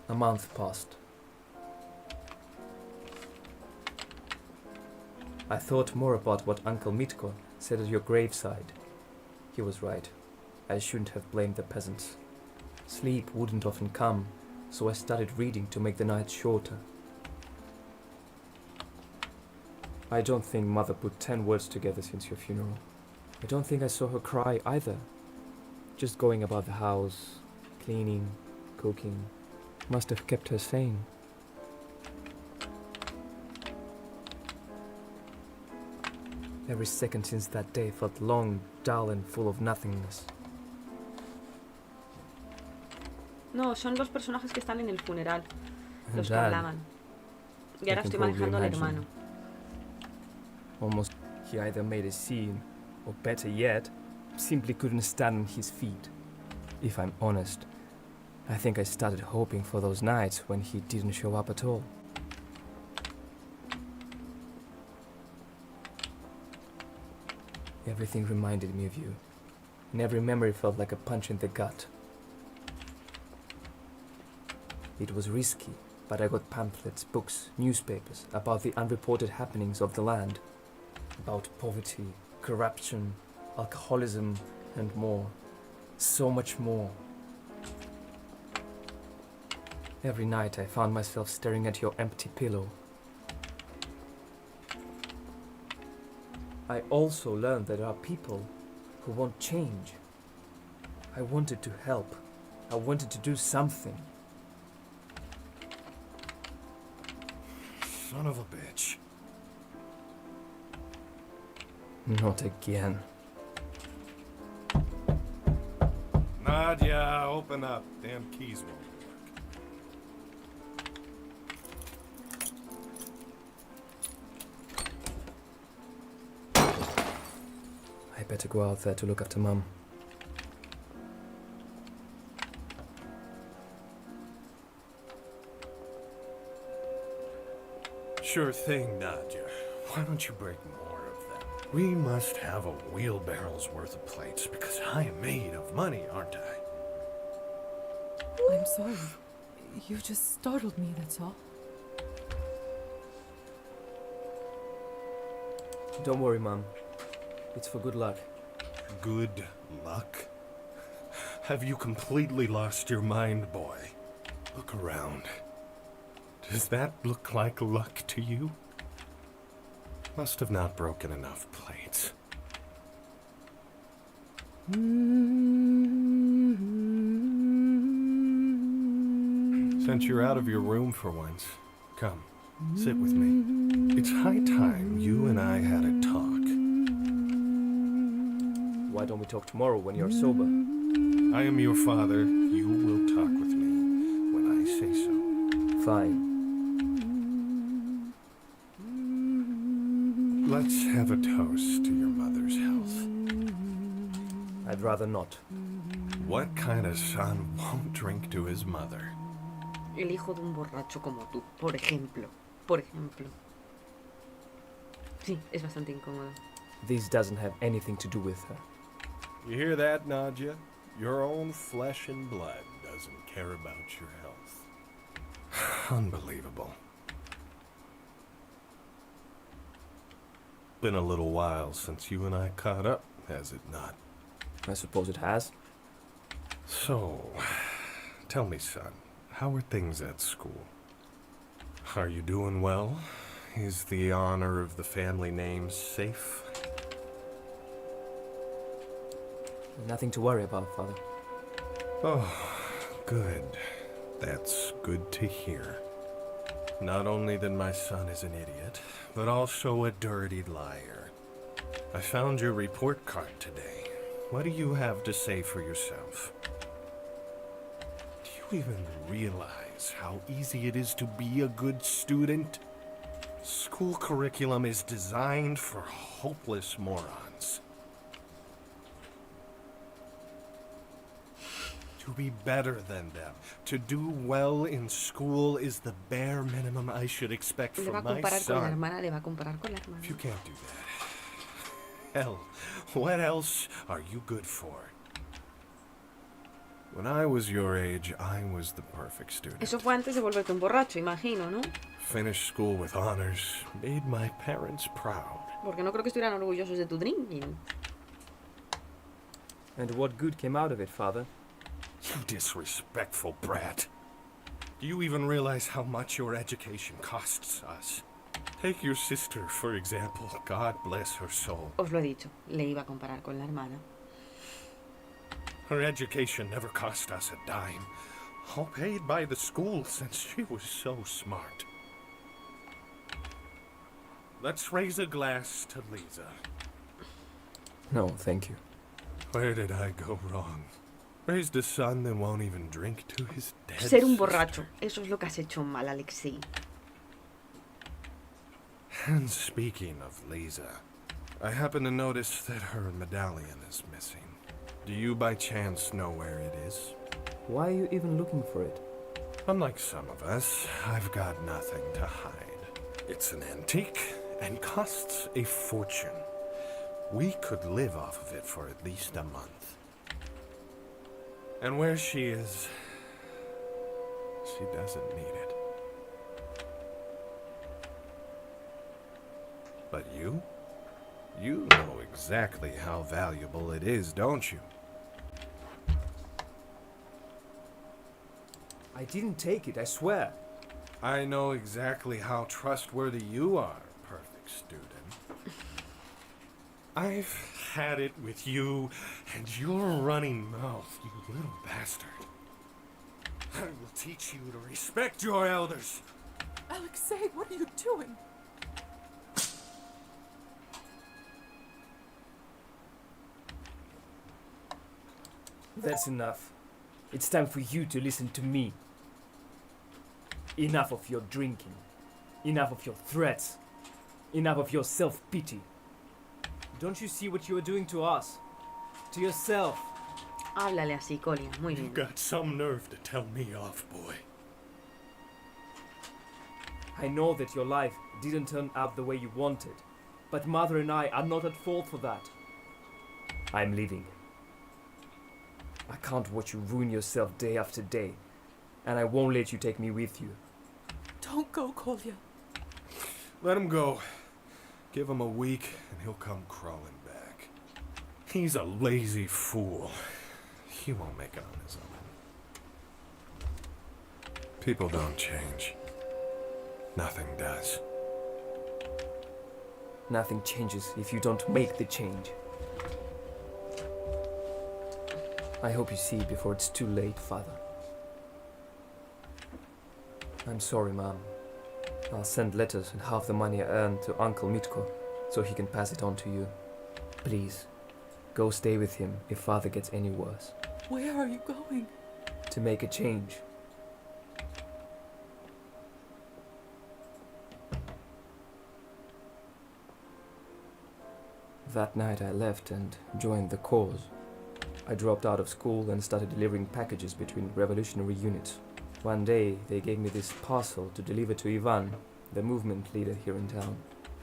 A month passed. I thought more about what Uncle Mitko said at your graveside. He was right. I shouldn't have blamed the peasants. Sleep wouldn't often come, so I started reading to make the nights shorter. I don't think Mother put 10 words together since your funeral. I don't think I saw her cry either. Just going about the house, cleaning, cooking, must have kept her sane. Every second since that day felt long, dull and full of nothingness. No, son los personajes que están en el funeral, los que Dad, hablaban. Y I ahora can estoy probably manejando al imagine. hermano. Almost he either made a scene, or better yet, simply couldn't stand on his feet. If I'm honest, I think I started hoping for those nights when he didn't show up at all. Everything reminded me of you, and every memory felt like a punch in the gut. It was risky, but I got pamphlets, books, newspapers about the unreported happenings of the land. About poverty, corruption, alcoholism, and more. So much more. Every night I found myself staring at your empty pillow. I also learned that there are people who want change. I wanted to help. I wanted to do something. Son of a bitch. Not again. Nadia, open up. Damn keys won't work. I better go out there to look after Mum. Sure thing, Nadia. Why don't you break more of them? We must have a wheelbarrow's worth of plates because I am made of money, aren't I? I'm sorry. You just startled me, that's all. Don't worry, Mum. It's for good luck. Good luck? Have you completely lost your mind, boy? Look around. Does that look like luck to you? Must have not broken enough plates. Since you're out of your room for once, come, sit with me. It's high time you and I had a talk. Why don't we talk tomorrow when you're sober? I am your father. You will talk with me when I say so. Fine. Let's have a toast to your mother's health. I'd rather not. What kind of son won't drink to his mother? El hijo de un borracho como tú, por ejemplo. Por ejemplo. Sí, es bastante incómodo. This doesn't have anything to do with her. You hear that, Nadia? Your own flesh and blood doesn't care about your health. Unbelievable. Been a little while since you and I caught up, has it not? I suppose it has. So, tell me, son, how are things at school? Are you doing well? Is the honor of the family name safe? Nothing to worry about, Father. Oh, good. That's good to hear. Not only that my son is an idiot, but also a dirty liar. I found your report card today. What do you have to say for yourself? Do you even realize how easy it is to be a good student? School curriculum is designed for hopeless morons. To be better than them, to do well in school is the bare minimum I should expect Le va a from my comparar con la son. hermana, le va a comparar con la hermana. If you can't do that, hell, what else are you good for? When I was your age, I was the perfect student. Eso fue antes de volverte un borracho, imagino, ¿no? Finished school with honors, made my parents proud. Porque no creo que estuvieran orgullosos de tu drinking. And what good came out of it, father? You disrespectful brat. Do you even realize how much your education costs us? Take your sister, for example. God bless her soul. Os lo he dicho, le iba a comparar con la hermana. Her education never cost us a dime. All paid by the school since she was so smart. Let's raise a glass to Lisa. No, thank you. Where did I go wrong? Raised a son that won't even drink to his dead Ser un sister. borracho, eso es lo que has hecho mal, Alexei. And speaking of Lisa, I happen to notice that her medallion is missing. Do you by chance know where it is? Why are you even looking for it? Unlike some of us, I've got nothing to hide. It's an antique and costs a fortune. We could live off of it for at least a month. And where she is, she doesn't need it. But you? You know exactly how valuable it is, don't you? I didn't take it, I swear. I know exactly how trustworthy you are, perfect student. I've had it with you and your running mouth, you little bastard. I will teach you to respect your elders. Alexei, what are you doing? That's enough. It's time for you to listen to me. Enough of your drinking. Enough of your threats. Enough of your self-pity. Don't you see what you are doing to us? To yourself? Háblale así, Colin, muy You bien. got some nerve to tell me off, boy. I know that your life didn't turn out the way you wanted, but Mother and I are not at fault for that. I'm leaving. I can't watch you ruin yourself day after day, and I won't let you take me with you. Don't go, Kolya. Let him go. Give him a week and he'll come crawling back. He's a lazy fool. He won't make it on his own. People don't change. Nothing does. Nothing changes if you don't make the change. I hope you see before it's too late, Father. I'm sorry, Mom. I'll send letters and half the money I earned to Uncle Mitko, so he can pass it on to you. Please, go stay with him if Father gets any worse. Where are you going? To make a change. That night I left and joined the cause. I dropped out of school and started delivering packages between revolutionary units. One day, they gave me this parcel to deliver to Ivan, the movement leader here in town.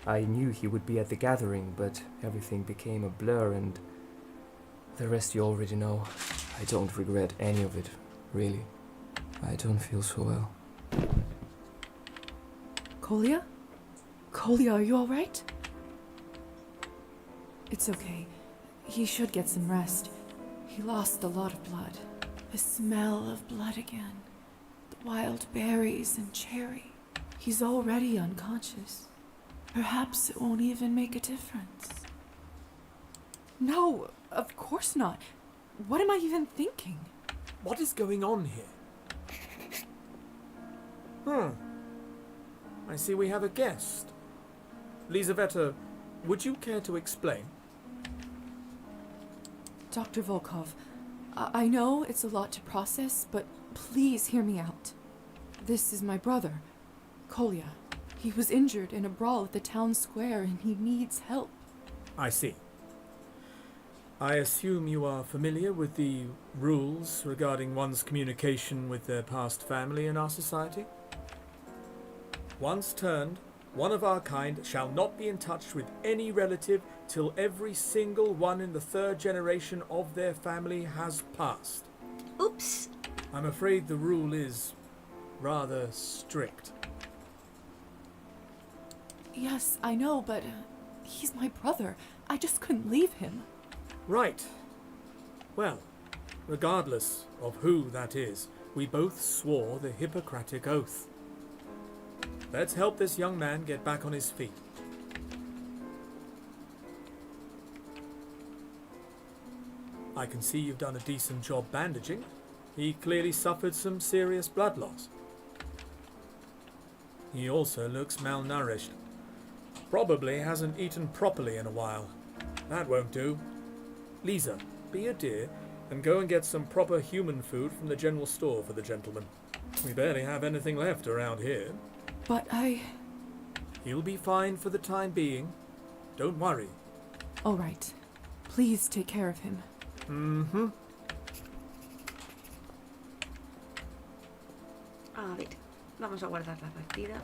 I knew he would be at the gathering, but everything became a blur and the rest you already know. I don't regret any of it, really. I don't feel so well. Kolya? Kolya, are you alright? It's okay. He should get some rest. He lost a lot of blood. The smell of blood again. The wild berries and cherry. He's already unconscious. Perhaps it won't even make a difference. No, of course not. What am I even thinking? What is going on here? I see we have a guest. Lizaveta, would you care to explain? Dr. Volkov, I know it's a lot to process, but please hear me out. This is my brother, Kolya. He was injured in a brawl at the town square and he needs help. I see. I assume you are familiar with the rules regarding one's communication with their past family in our society? Once turned, one of our kind shall not be in touch with any relative till every single one in the 3rd generation of their family has passed. Oops. I'm afraid the rule is rather strict. Yes, I know, but he's my brother. I just couldn't leave him. Right. Well, regardless of who that is, we both swore the Hippocratic Oath. Let's help this young man get back on his feet. I can see you've done a decent job bandaging. He clearly suffered some serious blood loss. He also looks malnourished. Probably hasn't eaten properly in a while. That won't do. Lisa, be a dear and go and get some proper human food from the general store for the gentleman. We barely have anything left around here. But He'll be fine for the time being. Don't worry. All right. Please take care of him. Mm-hmm. A ver, vamos a guardar la partida.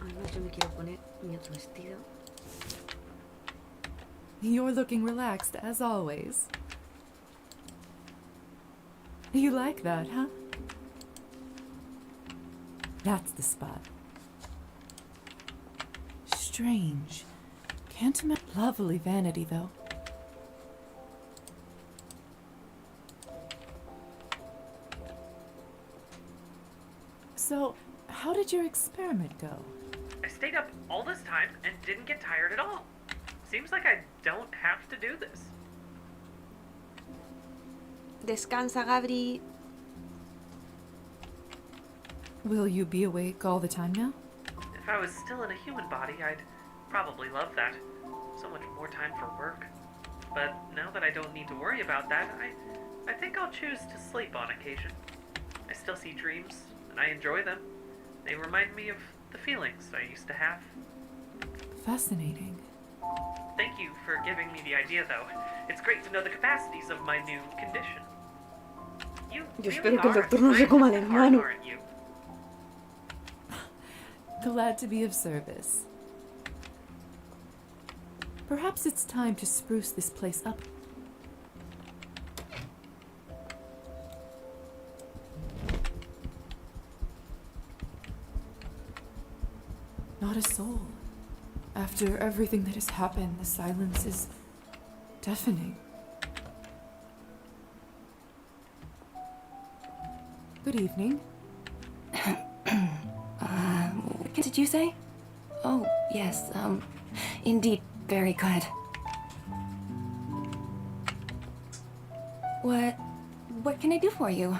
Además yo me quiero poner mi otro vestido. You're looking relaxed, as always. You like that, huh? That's the spot. Strange. Can't imagine. Lovely vanity, though. So, how did your experiment go? I stayed up all this time and didn't get tired at all. Seems like I don't have to do this. Descansa, Gabri. Will you be awake all the time now? If I was still in a human body, I'd probably love that. So much more time for work. But now that I don't need to worry about that, I think I'll choose to sleep on occasion. I still see dreams, and I enjoy them. They remind me of the feelings I used to have. Fascinating. Thank you for giving me the idea, though. It's great to know the capacities of my new condition. You Yo really espero que el are doctor no se coma al science at heart, hermano. aren't you? Glad to be of service. Perhaps it's time to spruce this place up. Not a soul. After everything that has happened, the silence is deafening. Good evening. What did you say? Oh, yes, indeed, very good. What can I do for you?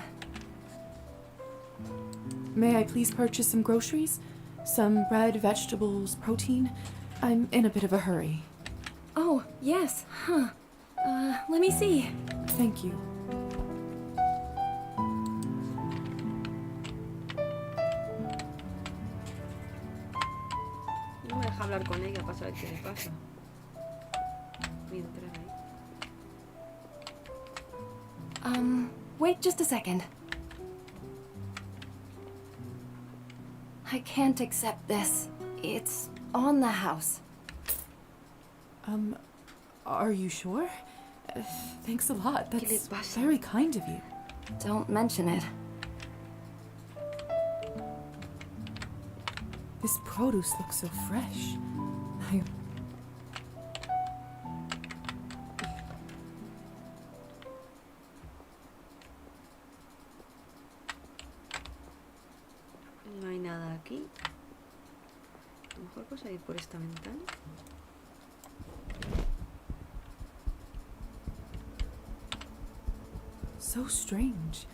May I please purchase some groceries? Some bread, vegetables, protein? I'm in a bit of a hurry. Oh, yes, huh. Let me see. Thank you. No me deja hablar con ella para saber qué le pasa. Mientras ahí. Wait just a second. I can't accept this. It's on the house. Are you sure? Thanks a lot. That's very kind of you. Don't mention it. This produce looks so fresh. No hay nada aquí. A lo mejor puedo salir por esta ventana. So strange.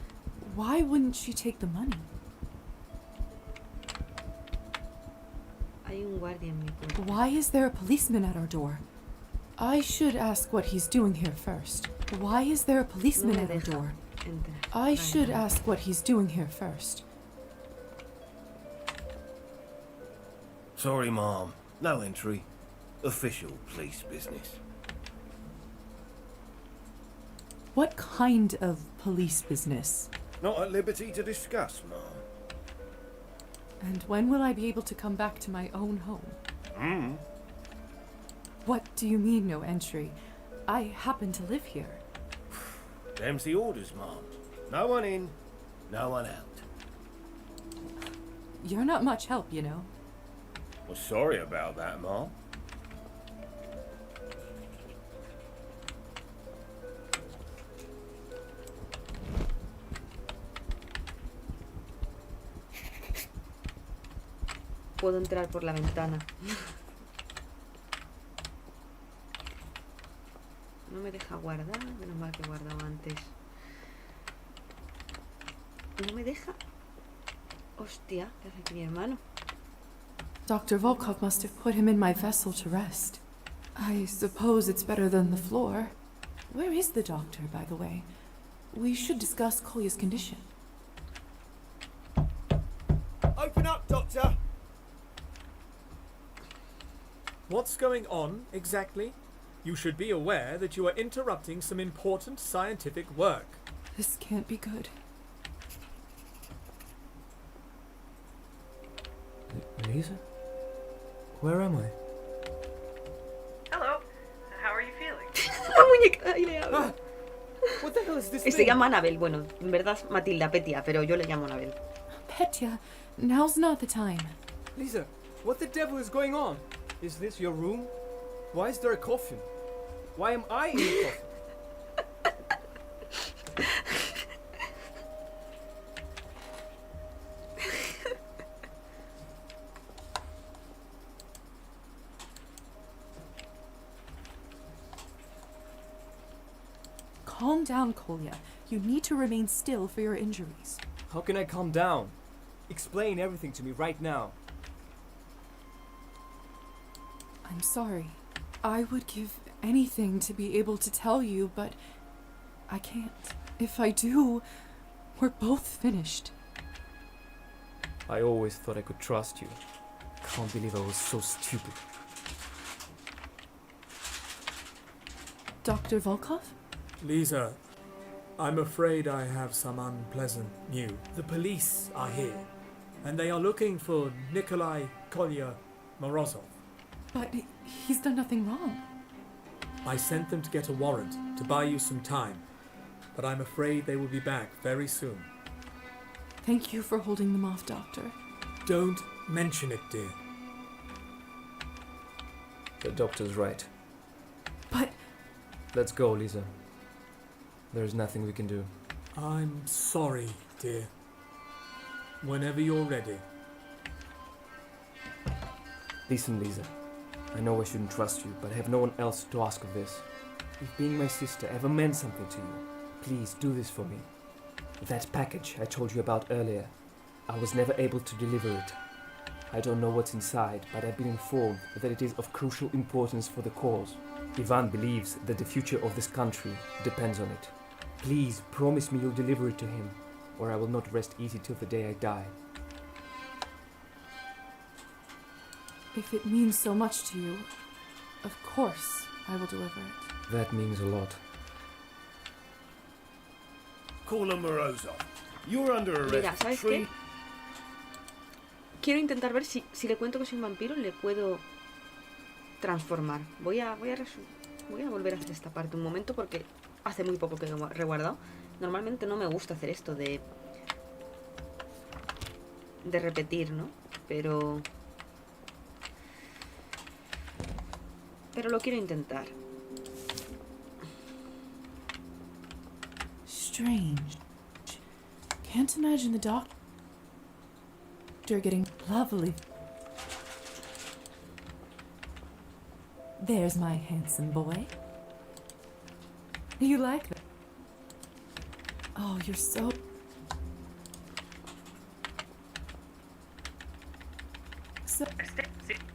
Why wouldn't she take the money? un guardia en mi puerta. Why is there a policeman at our door? I should ask what he's doing here first. Why is there a policeman at our door? I should ask what he's doing here first. Sorry, Mom. No entry. Official police business. What kind of police business? Not at liberty to discuss, Mom. And when will I be able to come back to my own home? What do you mean, no entry? I happen to live here. Them's the orders, Mom. No one in, no one out. You're not much help, you know. Well, sorry about that, Mom. Puedo entrar por la ventana. No me deja guardar. Menos mal que he guardado antes. ¿No me deja? Hostia, ¿qué hace aquí mi hermano? Dr. Volkov must have put him in my vessel to rest. I suppose it's better than the floor. Where is the doctor, by the way? We should discuss Kolya's condition. Open up, Doctor! What's going on, exactly? You should be aware that you are interrupting some important scientific work. This can't be good. Lisa? Where am I? Hello. How are you feeling? La muñeca ahí le habla. What the hell is this Se thing? llama Anabel. Bueno, en verdad es Matilda Petia, pero yo le llamo Anabel. Petya, now's not the time. Lisa, what the devil is going on? Is this your room? Why is there a coffin? Why am I in the coffin? Calm down, Kolya. You need to remain still for your injuries. How can I calm down? Explain everything to me right now. I'm sorry. I would give anything to be able to tell you, but I can't. If I do, we're both finished. I always thought I could trust you. Can't believe I was so stupid. Dr. Volkov? Lisa, I'm afraid I have some unpleasant news. The police are here, and they are looking for Nikolai Kolya Morozov. But he's done nothing wrong. I sent them to get a warrant to buy you some time, but I'm afraid they will be back very soon. Thank you for holding them off, Doctor. Don't mention it, dear. The doctor's right. But... Let's go, Lisa. There's nothing we can do. I'm sorry, dear. Whenever you're ready. Listen, Lisa. I know I shouldn't trust you, but I have no one else to ask of this. If being my sister ever meant something to you, please do this for me. That package I told you about earlier, I was never able to deliver it. I don't know what's inside, but I've been informed that it is of crucial importance for the cause. Ivan believes that the future of this country depends on it. Please promise me you'll deliver it to him, or I will not rest easy till the day I die. If it means so much to you, of course I will deliver it. That means a lot. Kola Morozov, you're under arrest. Mira, ¿sabes qué? Quiero intentar ver si le cuento que soy un vampiro le puedo transformar. Voy a volver a hacer esta parte un momento porque hace muy poco que he reguardado. Normalmente no me gusta hacer esto de repetir, ¿no? Pero lo quiero intentar. Strange. Can't imagine the doctor getting lovely. There's my handsome boy. You like that? Oh, you're so...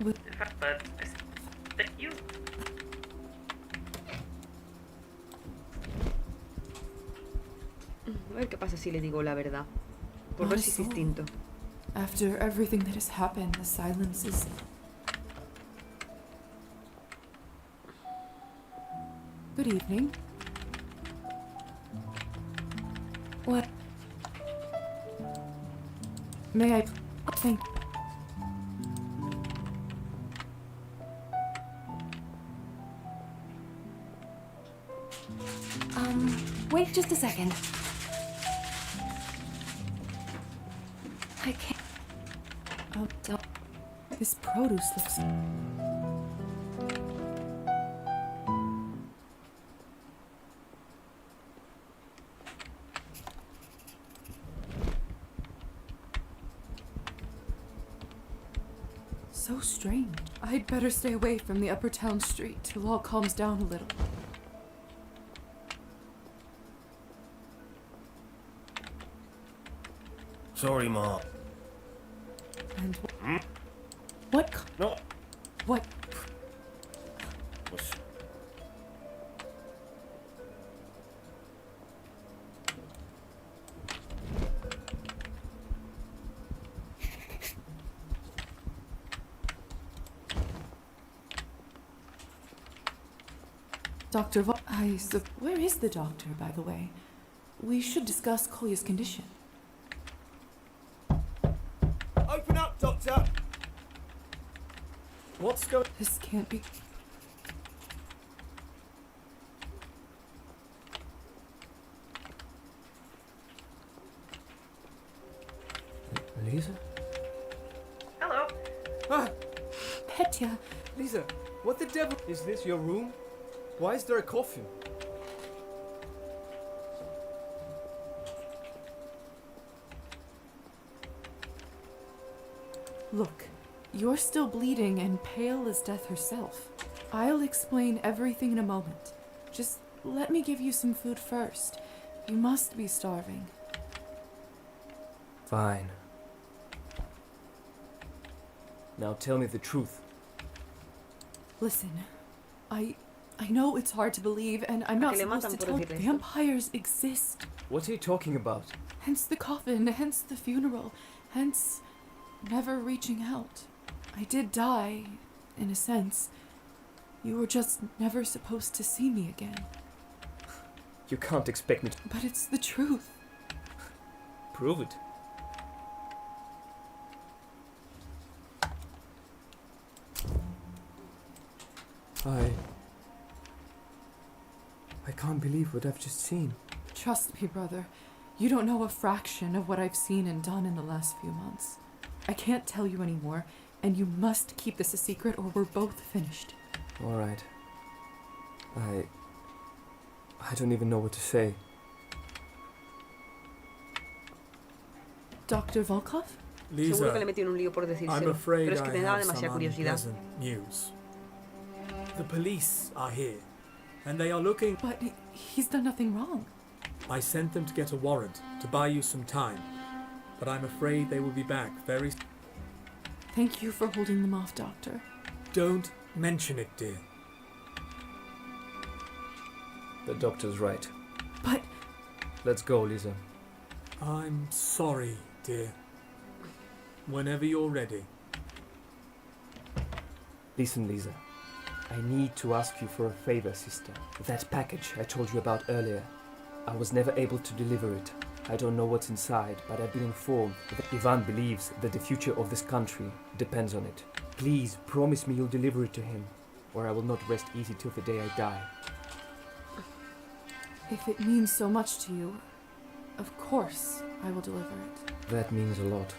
In fact, but you. A ver qué pasa si le digo la verdad. Por ver si es distinto. After everything that has happened, the silence is... Good evening. What? May I... Thank... Wait just a second. I can't... Oh, this produce looks... so strange. I'd better stay away from the upper town street till all calms down a little. Sorry, Ma. And what? No. What? What's... Dr. Where is the doctor, by the way? We should discuss Kolya's condition. Open up, Doctor! What's going... This can't be... Lisa? Hello. Ah! Petya! Lisa, what the devil? Is this your room? Why is there a coffin? Look, you're still bleeding and pale as death herself. I'll explain everything in a moment. Just let me give you some food first. You must be starving. Fine. Now tell me the truth. Listen, I know it's hard to believe, and I'm not supposed to tell you vampires exist. What are you talking about? Hence the coffin, hence the funeral, hence never reaching out. I did die, in a sense. You were just never supposed to see me again. You can't expect me to... But it's the truth. Prove it. I can't believe what I've just seen. Trust me, brother. You don't know a fraction of what I've seen and done in the last few months. I can't tell you anymore, and you must keep this a secret or we're both finished. All right. I don't even know what to say. Dr. Volkov? Seguro que le metí en un lío por I'm decírselo, afraid pero es que I me da have some demasiada curiosidad. unpleasant news. The police are here, and they are looking... But he's done nothing wrong. I sent them to get a warrant to buy you some time, but I'm afraid they will be back very... Thank you for holding them off, Doctor. Don't mention it, dear. The doctor's right. But... Let's go, Lisa. I'm sorry, dear. Whenever you're ready. Listen, Lisa. I need to ask you for a favor, sister. That package I told you about earlier. I was never able to deliver it. I don't know what's inside, but I've been informed that Ivan believes that the future of this country depends on it. Please promise me you'll deliver it to him, or I will not rest easy till the day I die. If it means so much to you, of course I will deliver it. That means a lot.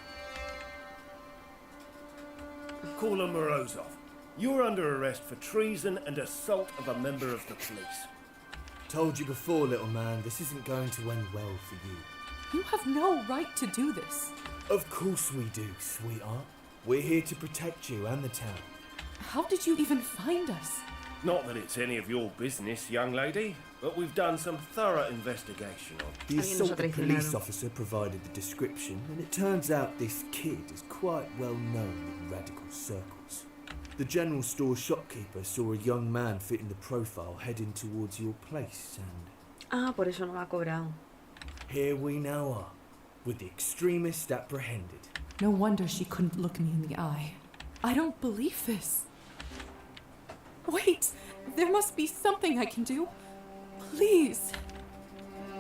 Call him Morozov. You're under arrest for treason and assault of a member of the police. Told you before, little man, this isn't going to end well for you. You have no right to do this. Of course we do, sweetheart. We're here to protect you and the town. How did you even find us? Not that it's any of your business, young lady, but we've done some thorough investigation on The assaulted police officer provided the description, and it turns out this kid is quite well known in radical circles. The general store shopkeeper saw a young man fitting the profile heading towards your place, and Ah, por eso no me ha cobrado. here we now are, with the extremist apprehended. No wonder she couldn't look me in the eye. I don't believe this. Wait! There must be something I can do. Please.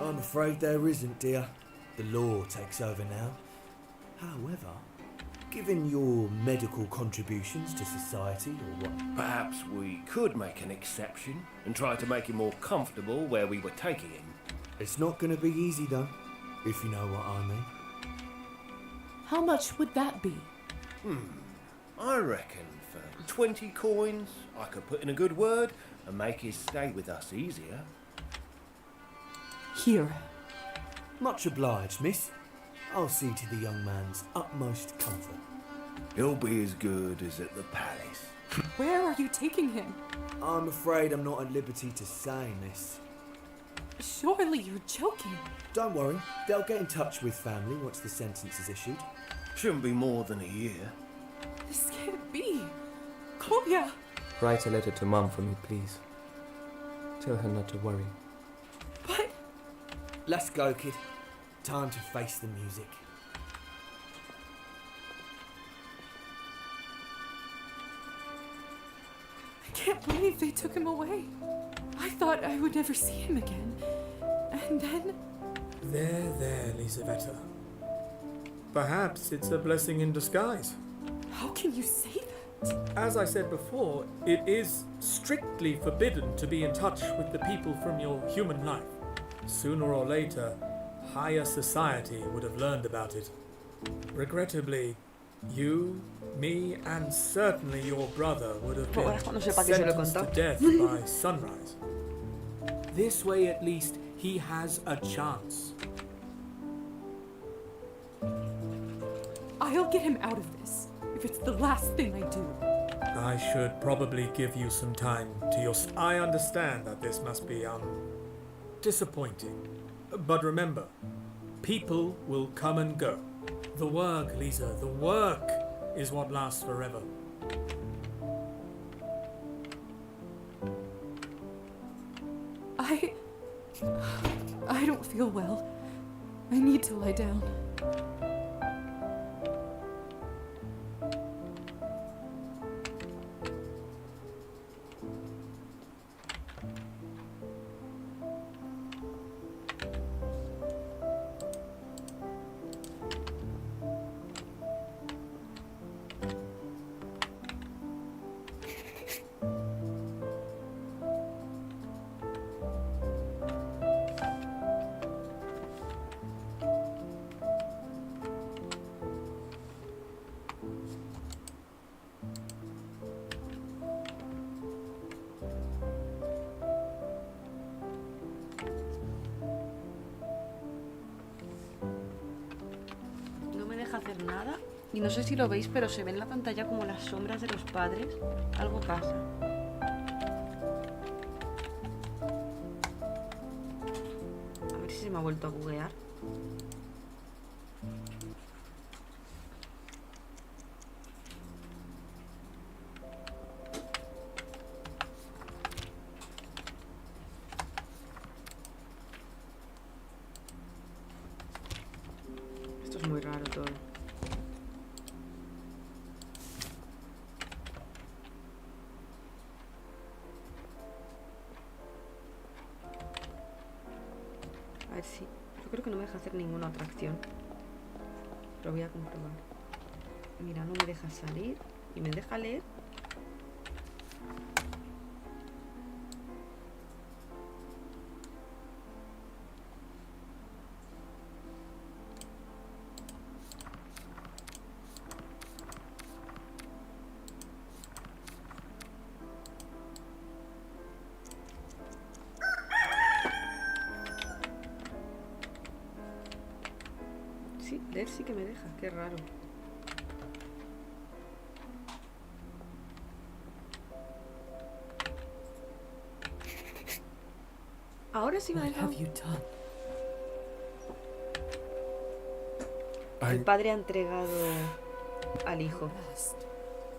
I'm afraid there isn't, dear. The law takes over now. However, given your medical contributions to society, or what? Perhaps we could make an exception and try to make him more comfortable where we were taking him. It's not going to be easy, though, if you know what I mean. How much would that be? I reckon for 20 coins, I could put in a good word and make his stay with us easier. Here. Much obliged, miss. I'll see to the young man's utmost comfort. He'll be as good as at the palace. Where are you taking him? I'm afraid I'm not at liberty to say, miss. Surely you're joking. Don't worry, they'll get in touch with family once the sentence is issued. Shouldn't be more than a year. This can't be. Kolya! Write a letter to Mum for me, please. Tell her not to worry. But... Let's go, kid. Time to face the music. I can't believe they took him away. I thought I would never see him again. And then... There, Lisaveta. Perhaps it's a blessing in disguise. How can you say that? As I said before, it is strictly forbidden to be in touch with the people from your human life. Sooner or later, higher society would have learned about it. Regrettably, you, me, and certainly your brother would have been sentenced to death by sunrise. This way, at least, he has a chance. I'll get him out of this, if it's the last thing I do. I should probably give you some time to yourself. I understand that this must be, disappointing. But remember, people will come and go. The work, Lisa, the work is what lasts forever. I don't feel well. I need to lie down. Hacer nada y no sé si lo veis, pero se ve en la pantalla como las sombras de los padres. Algo pasa. A ver si se me ha vuelto a buguear. Esto es muy raro todo. A ver si... Yo creo que no me deja hacer ninguna otra acción. Lo voy a comprobar. Mira, no me deja salir. Y me deja leer. Sí, leer sí que me deja. Qué raro. Ahora sí me ha dejado. El padre ha entregado al hijo.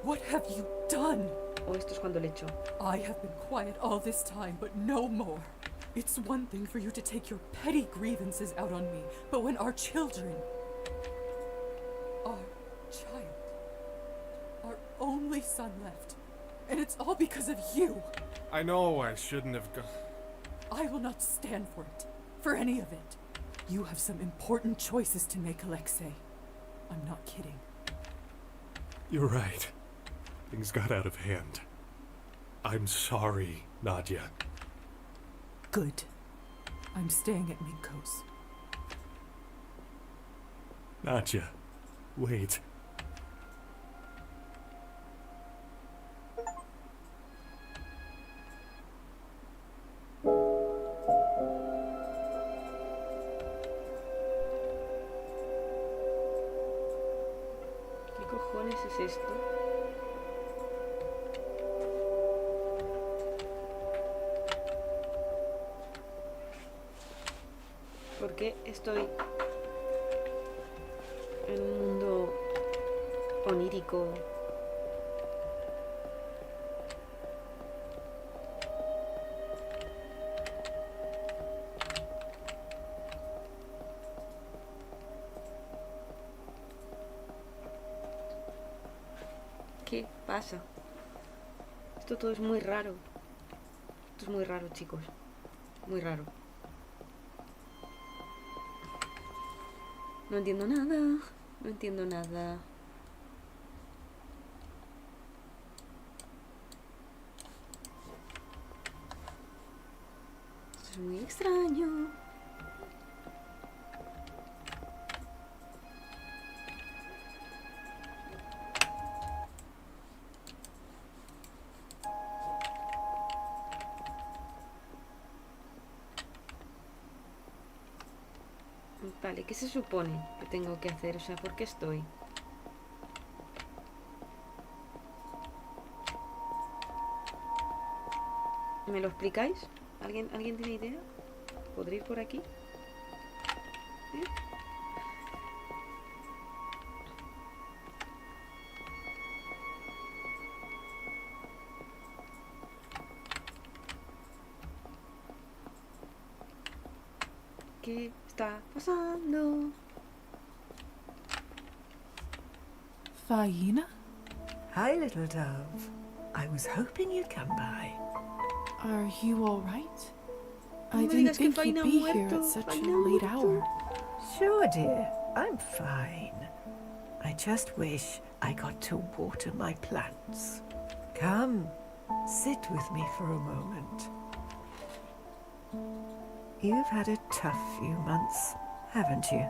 What have you done. O esto es cuando le echo. I have been quiet all this time, but no more. It's one thing for you to take your petty grievances out on me, but when our children, our child, our only son left, and it's all because of you. I know I shouldn't have gone. I will not stand for it, for any of it. You have some important choices to make, Alexei. I'm not kidding. You're right. Things got out of hand. I'm sorry, Nadia. Good. I'm staying at Minko's. Nadia, wait. ¿Qué cojones es esto? ¿Por qué estoy en un mundo onírico? ¿Qué pasa? Esto todo es muy raro. Esto es muy raro, chicos. Muy raro. No entiendo nada. No entiendo nada. Esto es muy extraño. Vale, ¿qué se supone que tengo que hacer? O sea, ¿por qué estoy? ¿Me lo explicáis? ¿Alguien tiene idea? ¿Podré ir por aquí? ¿Eh? ¿Qué está pasando? Faina? Hi, little dove. I was hoping you'd come by. Are you all right? I me didn't digas que think you'd Faina be ha here muerto. at such a Faina ha late muerto. hour. Sure, dear. I'm fine. I just wish I got to water my plants. Come, sit with me for a moment. You've had a tough few months, haven't you?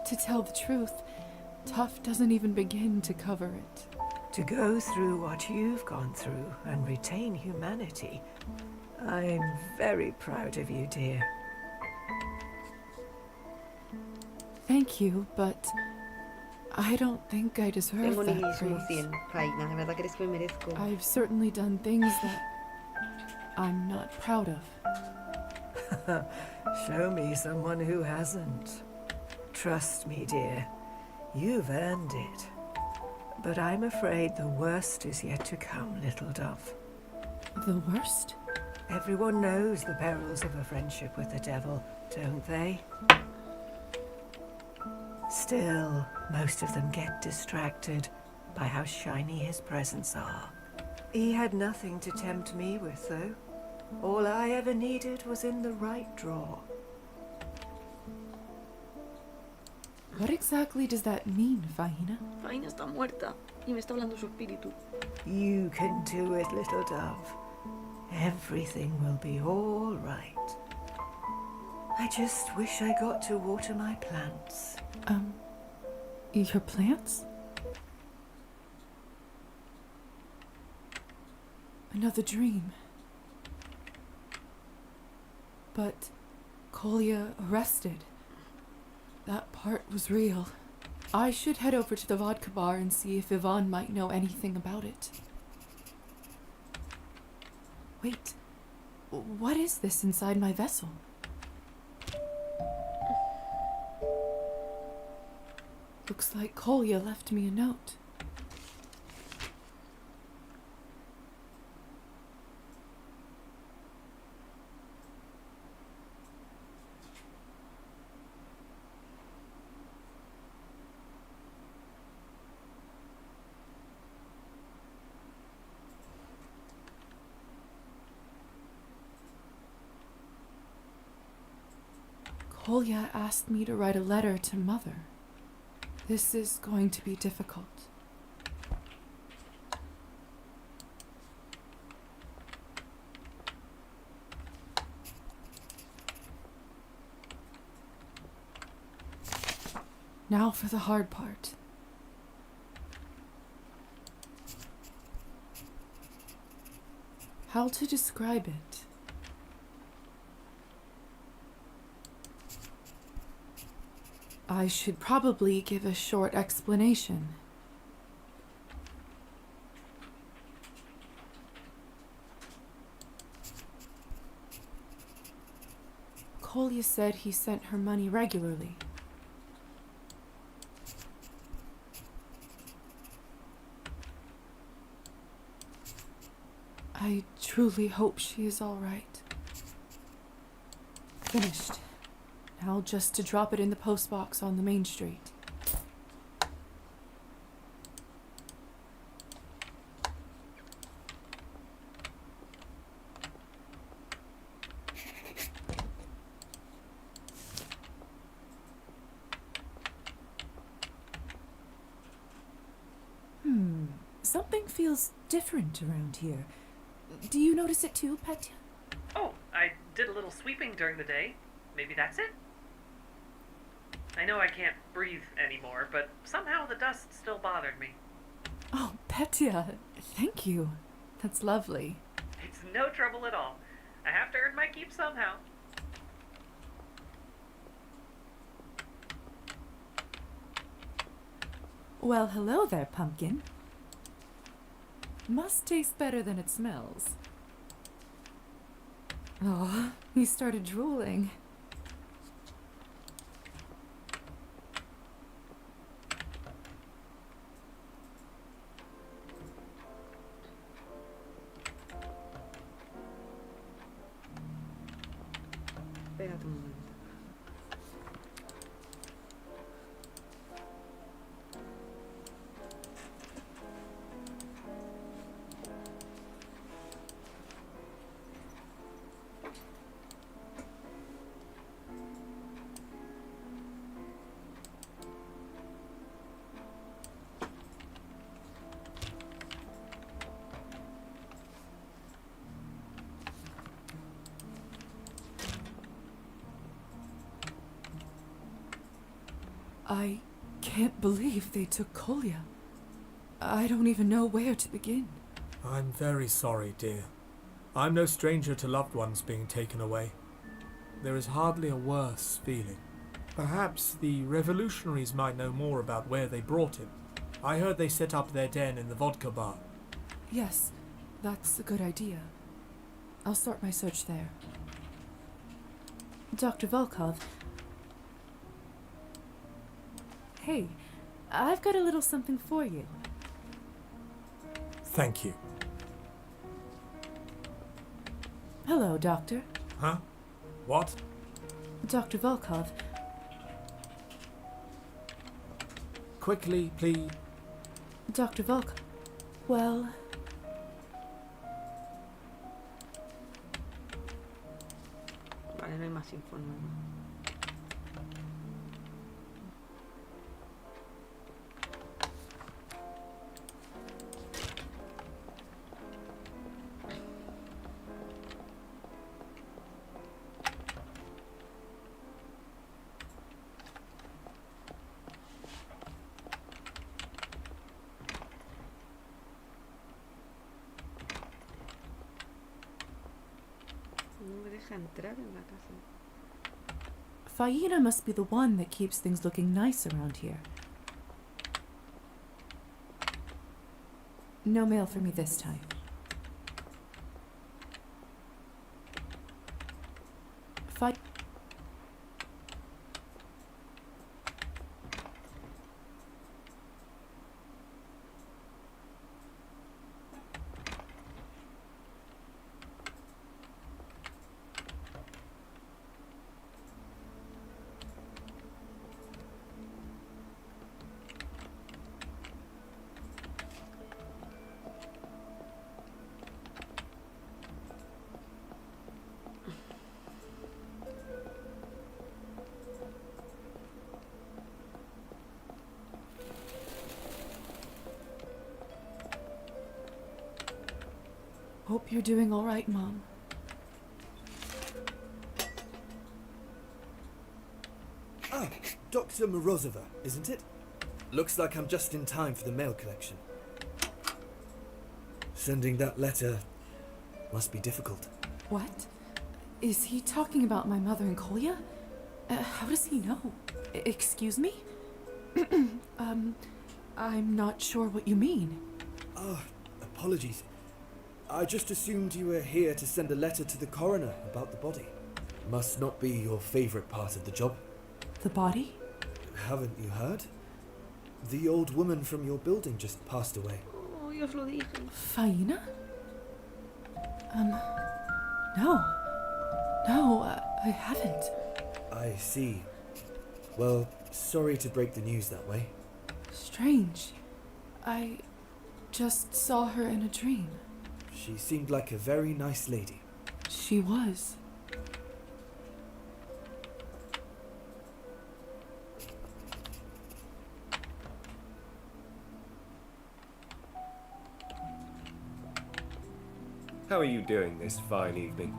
To tell the truth, tough doesn't even begin to cover it. To go through what you've gone through and retain humanity, I'm very proud of you, dear. Thank you, but I don't think I deserve Tengo that nihilismo praise. 100. Faina, ¿de verdad crees que me merezco? I've certainly done things that I'm not proud of. Show me someone who hasn't. Trust me, dear. You've earned it. But I'm afraid the worst is yet to come, little dove. The worst? Everyone knows the perils of a friendship with the devil, don't they? Still, most of them get distracted by how shiny his presents are. He had nothing to tempt me with, though. All I ever needed was in the right drawer. What exactly does that mean, Faina? Faina está muerta y me está hablando su espíritu. You can do it, little dove. Everything will be all right. I just wish I got to water my plants. Your plants? Another dream. But Kolya arrested. That part was real. I should head over to the vodka bar and see if Yvonne might know anything about it. Wait, what is this inside my vessel? Looks like Kolya left me a note. Kolya asked me to write a letter to Mother. This is going to be difficult. Now for the hard part. How to describe it? I should probably give a short explanation. Kolya said he sent her money regularly. I truly hope she is all right. Finished. Now just to drop it in the postbox on the main street. Something feels different around here. Do you notice it too, Petya? Oh, I did a little sweeping during the day. Maybe that's it? I know I can't breathe anymore, but somehow the dust still bothered me. Oh, Petya, thank you. That's lovely. It's no trouble at all. I have to earn my keep somehow. Well, hello there, pumpkin. Must taste better than it smells. Oh, he started drooling. Espérate un momento. I can't believe they took Kolya. I don't even know where to begin. I'm very sorry, dear. I'm no stranger to loved ones being taken away. There is hardly a worse feeling. Perhaps the revolutionaries might know more about where they brought him. I heard they set up their den in the vodka bar. Yes, that's a good idea. I'll start my search there. Dr. Volkov. Hey, I've got a little something for you. Thank you. Hello, Doctor. Huh? What? Dr. Volkov. Quickly, please. Dr. Volkov. Well... Vale, no hay más información. No me deja entrar en la casa. Faina must be the one that keeps things looking nice around here. No mail for me this time. Hope you're doing all right, Mom. Ah, Dr. Morozova, isn't it? Looks like I'm just in time for the mail collection. Sending that letter must be difficult. What? Is he talking about my mother and Kolya? How does he know? Excuse me? I'm not sure what you mean. Ah, apologies. I just assumed you were here to send a letter to the coroner about the body. Must not be your favorite part of the job. The body? Haven't you heard? The old woman from your building just passed away. Oh, yo os lo dije. Faina? No. No, I haven't. I see. Well, sorry to break the news that way. Strange. I just saw her in a dream. She seemed like a very nice lady. She was. How are you doing this fine evening?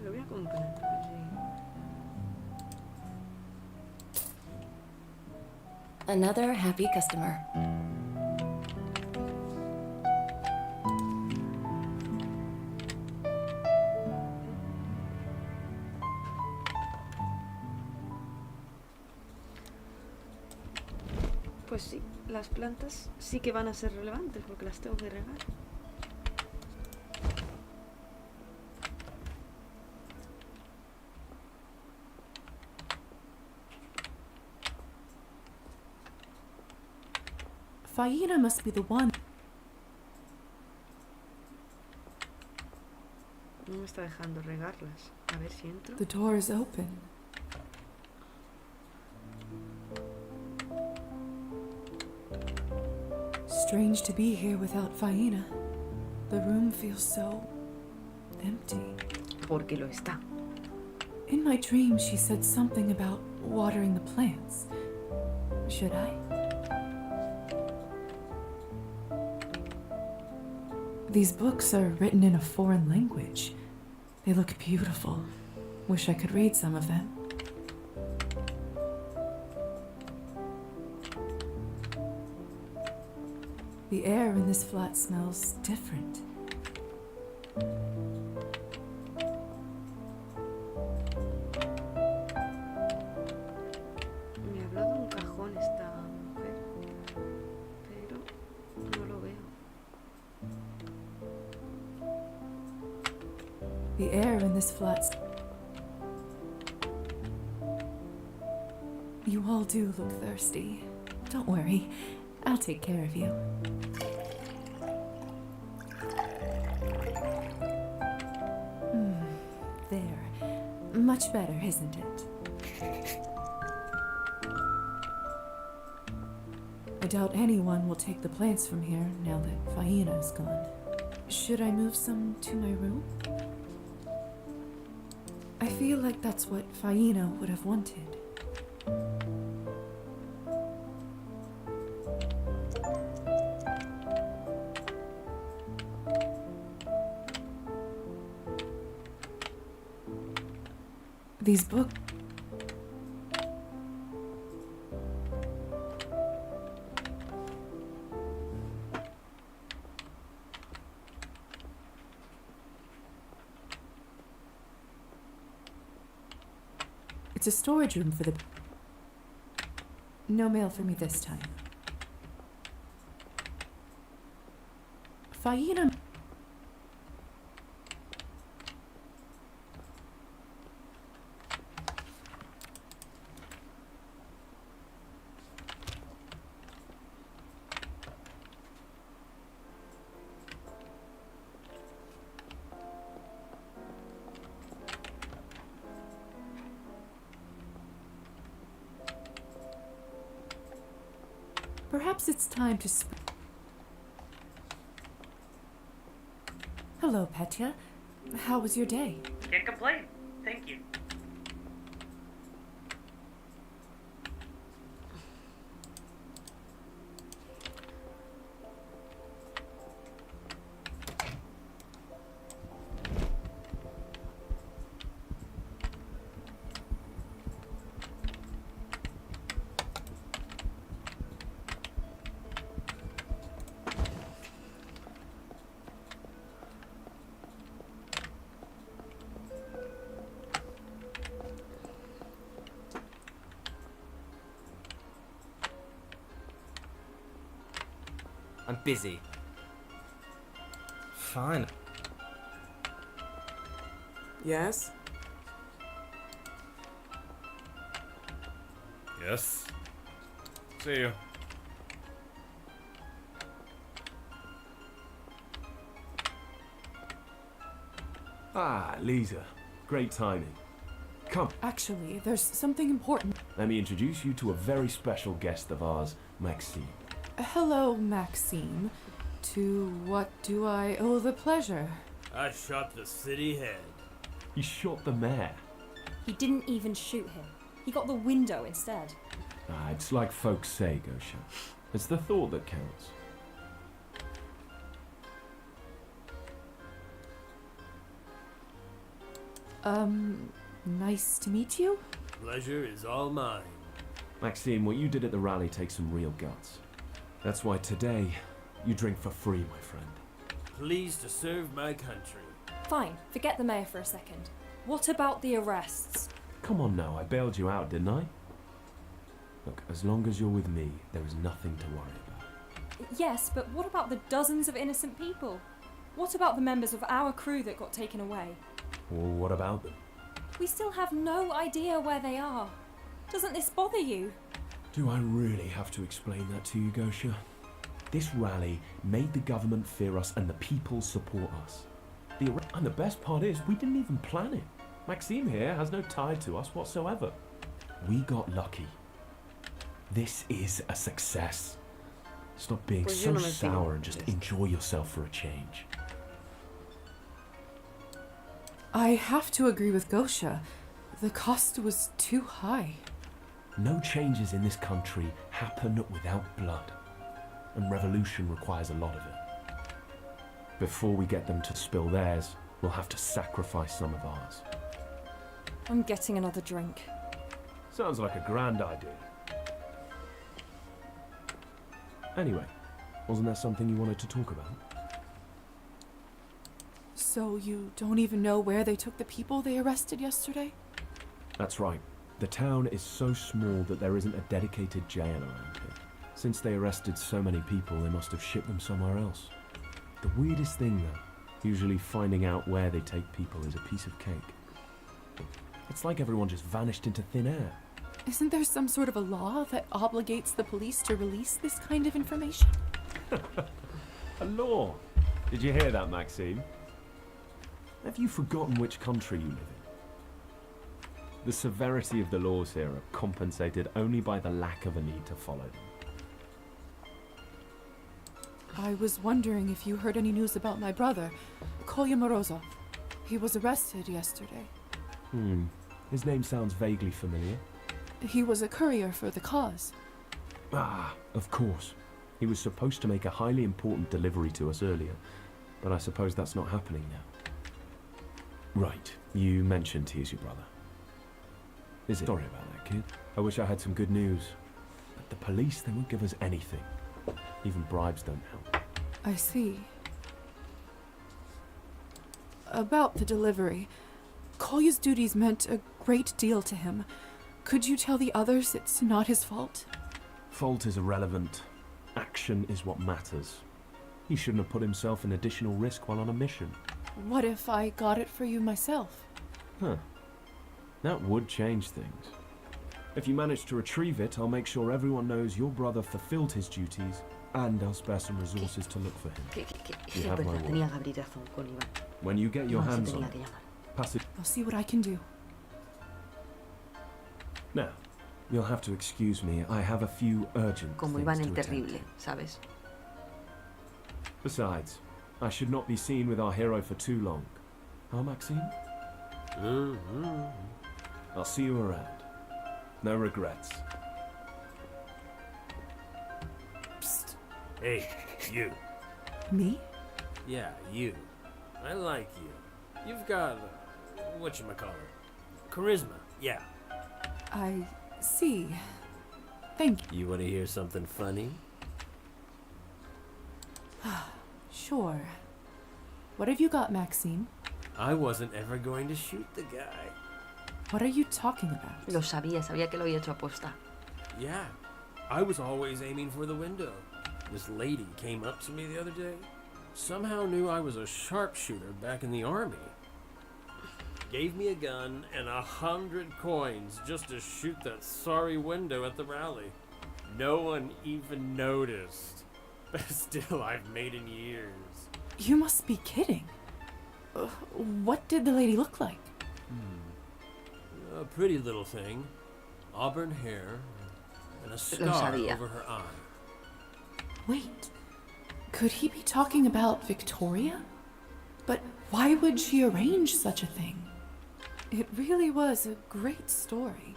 Lo voy a comprar. Another happy customer. Pues sí, las plantas sí que van a ser relevantes porque las tengo que regar. Faina must be the one. No me está dejando regarlas. A ver si entro. The door is open. Strange to be here without Faina. The room feels so empty. Porque lo está. In my dream, she said something about watering the plants. Should I? These books are written in a foreign language. They look beautiful. Wish I could read some of them. The air in this flat smells different. Me ha hablado un cajón esta mujer, pero no lo veo. The air in this flat. You all do look thirsty. Don't worry, I'll take care of you. There. Much better, isn't it? I doubt anyone will take the plants from here now that Faina is gone. Should I move some to my room? I feel like that's what Faina would have wanted. These books. It's a storage room for the. No mail for me this time. Faina. Perhaps it's time to Hello, Petya. How was your day? Can't complain. Thank you. I'm busy. Fine. Yes? Yes. See you. Ah, Lisa. Great timing. Come. Actually, there's something important. Let me introduce you to a very special guest of ours, Maxime. Hello, Maxime. To what do I owe the pleasure? I shot the city head. He shot the mayor. He didn't even shoot him. He got the window instead. Ah, it's like folks say, Gosha. It's the thought that counts. Nice to meet you? Pleasure is all mine. Maxime, what you did at the rally takes some real guts. That's why today, you drink for free, my friend. Pleased to serve my country. Fine, forget the mayor for a second. What about the arrests? Come on now, I bailed you out, didn't I? Look, as long as you're with me, there is nothing to worry about. Yes, but what about the dozens of innocent people? What about the members of our crew that got taken away? Well, what about them? We still have no idea where they are. Doesn't this bother you? Do I really have to explain that to you, Gosha? This rally made the government fear us and the people support us. And the best part is, we didn't even plan it. Maxime here has no tie to us whatsoever. We got lucky. This is a success. Stop being so sour and just enjoy yourself for a change. I have to agree with Gosha. The cost was too high. No changes in this country happen without blood. And revolution requires a lot of it. Before we get them to spill theirs, we'll have to sacrifice some of ours. I'm getting another drink. Sounds like a grand idea. Anyway, wasn't there something you wanted to talk about? So you don't even know where they took the people they arrested yesterday? That's right. The town is so small that there isn't a dedicated jail around here. Since they arrested so many people, they must have shipped them somewhere else. The weirdest thing, though, usually finding out where they take people is a piece of cake. It's like everyone just vanished into thin air. Isn't there some sort of a law that obligates the police to release this kind of information? A law? Did you hear that, Maxime? Have you forgotten which country you live in? The severity of the laws here are compensated only by the lack of a need to follow them. I was wondering if you heard any news about my brother, Kolya Morozov. He was arrested yesterday. His name sounds vaguely familiar. He was a courier for the cause. Ah, of course. He was supposed to make a highly important delivery to us earlier, but I suppose that's not happening now. Right, you mentioned he's your brother. Is it? Sorry about that, kid. I wish I had some good news. But the police, they won't give us anything. Even bribes don't help. I see. About the delivery, Kolya's duties meant a great deal to him. Could you tell the others it's not his fault? Fault is irrelevant. Action is what matters. He shouldn't have put himself in additional risk while on a mission. What if I got it for you myself? Huh. That would change things. If you manage to retrieve it, I'll make sure everyone knows your brother fulfilled his duties, and I'll spare some resources to look for him. You have my word. When you get your hands on it, pass it. I'll see what I can do. Now, you'll have to excuse me. I have a few urgent Como things iban to en attend terrible, to. ¿sabes? Besides, I should not be seen with our hero for too long. Huh, Maxine? Mm-hmm. I'll see you around. No regrets. Psst. Hey, you. Me? Yeah, you. I like you. You've got, whatchamacallit? Charisma, yeah. I see. Thank you. You want to hear something funny? Sure. What have you got, Maxine? I wasn't ever going to shoot the guy. What are you talking about? Lo sabía que lo había hecho aposta. Yeah, I was always aiming for the window. This lady came up to me the other day. Somehow knew I was a sharpshooter back in the army. Gave me a gun and 100 coins just to shoot that sorry window at the rally. No one even noticed. But still, I've made in years. You must be kidding. What did the lady look like? A pretty little thing. Auburn hair and a scar over her eye. Wait. Could he be talking about Victoria? But why would she arrange such a thing? It really was a great story.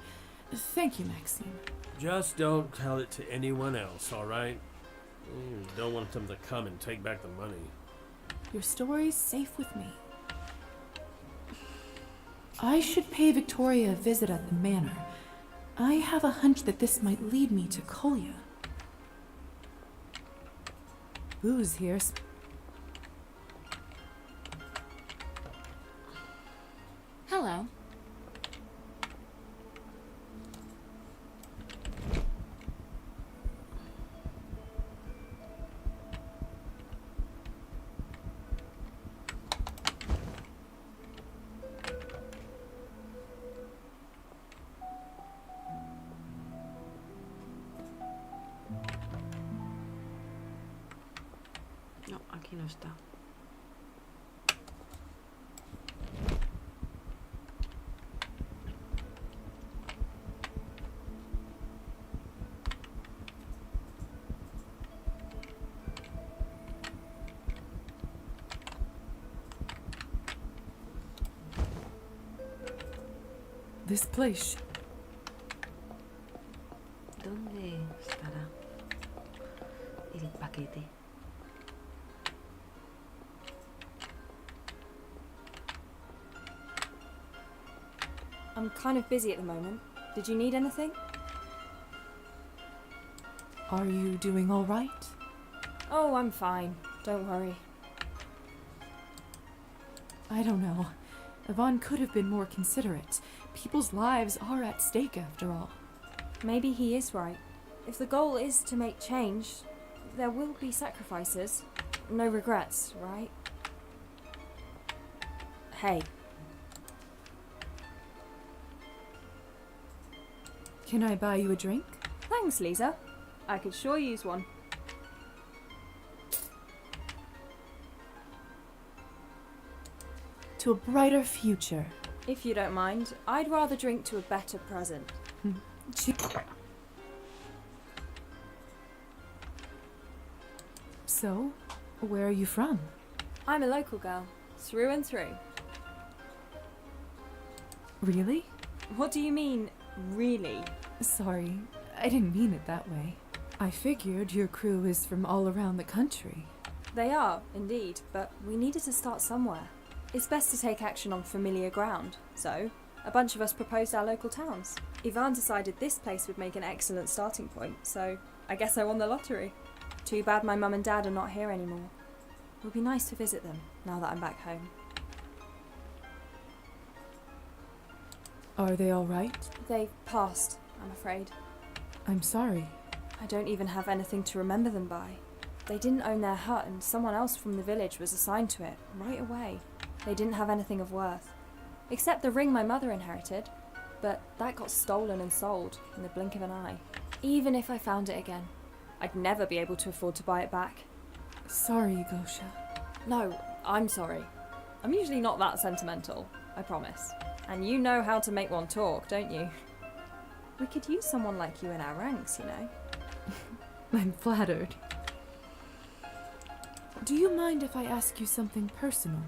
Thank you, Maxine. Just don't tell it to anyone else, all right? You don't want them to come and take back the money. Your story's safe with me. I should pay Victoria a visit at the manor. I have a hunch that this might lead me to Kolya. Booze here. Hello. No, aquí no está. This place. ¿Dónde estará el paquete? I'm kind of busy at the moment. Did you need anything? Are you doing all right? Oh, I'm fine. Don't worry. I don't know. Yvonne could have been more considerate. People's lives are at stake after all. Maybe he is right. If the goal is to make change, there will be sacrifices. No regrets, right? Hey. Can I buy you a drink? Thanks, Lisa. I could sure use one. To a brighter future. If you don't mind, I'd rather drink to a better present. So, where are you from? I'm a local girl, through and through. Really? What do you mean, really? Sorry, I didn't mean it that way. I figured your crew is from all around the country. They are, indeed, but we needed to start somewhere. It's best to take action on familiar ground, so a bunch of us proposed our local towns. Ivan decided this place would make an excellent starting point, so I guess I won the lottery. Too bad my mum and dad are not here anymore. It would be nice to visit them, now that I'm back home. Are they all right? They passed, I'm afraid. I'm sorry. I don't even have anything to remember them by. They didn't own their hut and someone else from the village was assigned to it, right away. They didn't have anything of worth. Except the ring my mother inherited, but that got stolen and sold in the blink of an eye. Even if I found it again, I'd never be able to afford to buy it back. Sorry, Gosha. No, I'm sorry. I'm usually not that sentimental, I promise. And you know how to make one talk, don't you? We could use someone like you in our ranks, you know. I'm flattered. Do you mind if I ask you something personal?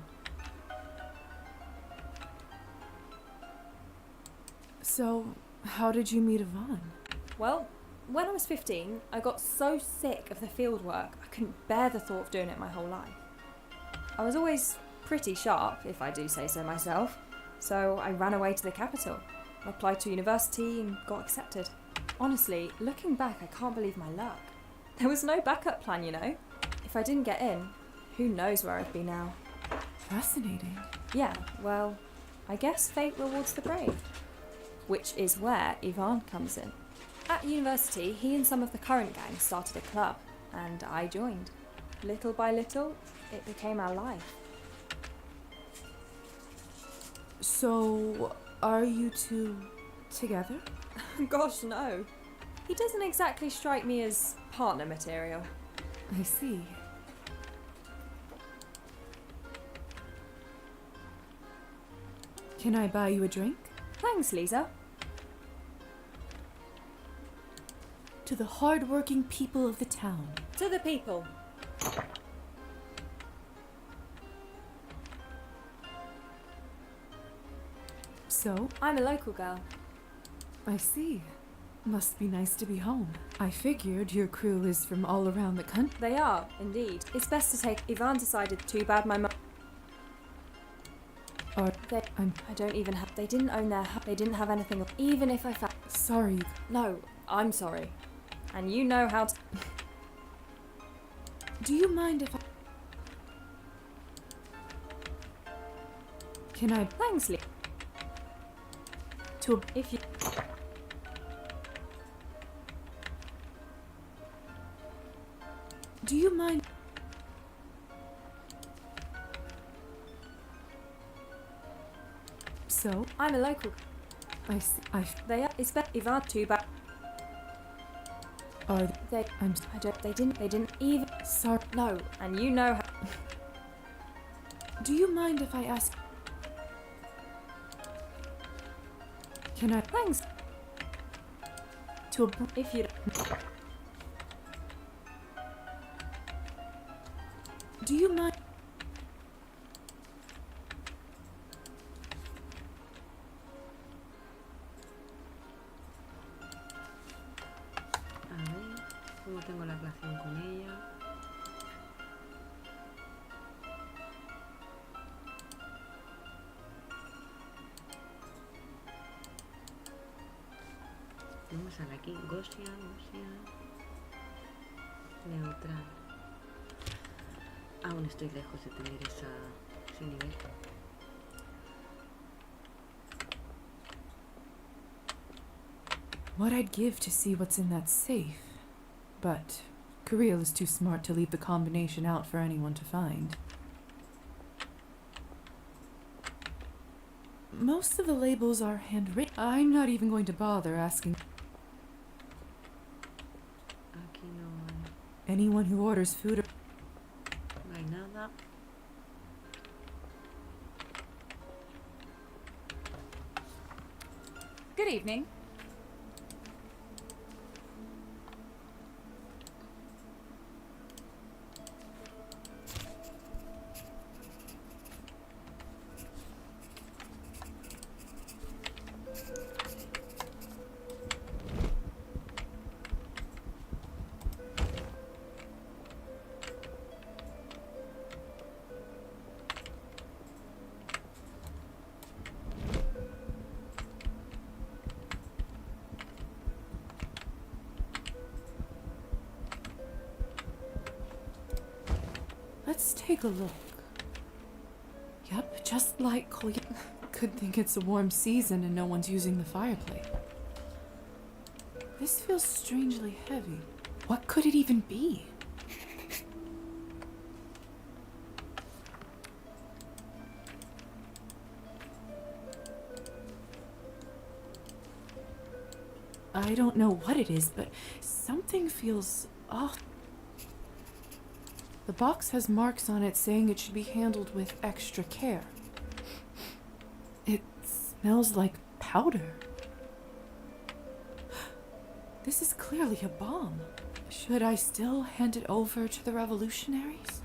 So, how did you meet Yvonne? Well, when I was 15, I got so sick of the field work, I couldn't bear the thought of doing it my whole life. I was always pretty sharp, if I do say so myself, so I ran away to the capital. I applied to university and got accepted. Honestly, looking back, I can't believe my luck. There was no backup plan, you know. If I didn't get in, who knows where I'd be now. Fascinating. Yeah, well, I guess fate rewards the brave. Which is where Yvonne comes in. At university, he and some of the current gang started a club, and I joined. Little by little, it became our life. So, are you two together? Gosh, no. He doesn't exactly strike me as partner material. I see. Can I buy you a drink? Thanks, Lisa. To the hard-working people of the town. To the people. So? I'm a local girl. I see. Must be nice to be home. I figured your crew is from all around the country. They are, indeed. It's best to take... Yvonne decided too bad my mum... I don't even have... They didn't own their... They didn't have anything... Even if I found... Sorry. No, I'm sorry. And you know how to... Do you mind if I... Can I... Thanks, Lee. To... If you... Do you mind... So? I'm a local... I see. They are... It's better... Yvonne too bad... Are they... I don't... They didn't even... Sorry. No, and you know how... Do you mind if I ask... Can I... Thanks. To a... If you... Do you mind... A ver, ¿cómo tengo la relación con ella? Vamos a la aquí, Gosia, neutral. Aún estoy lejos de tener ese nivel. What I'd give to see what's in that safe. But Kirill is too smart to leave the combination out for anyone to find. Most of the labels are handwritten. I'm not even going to bother asking. Aquí no hay. Anyone who orders food or... No hay nada. Good evening. Let's take a look. Yep, just like Good thing it's a warm season and no one's using the fireplace. This feels strangely heavy. What could it even be? I don't know what it is, but something feels off. The box has marks on it saying it should be handled with extra care. It smells like powder. This is clearly a bomb. Should I still hand it over to the revolutionaries?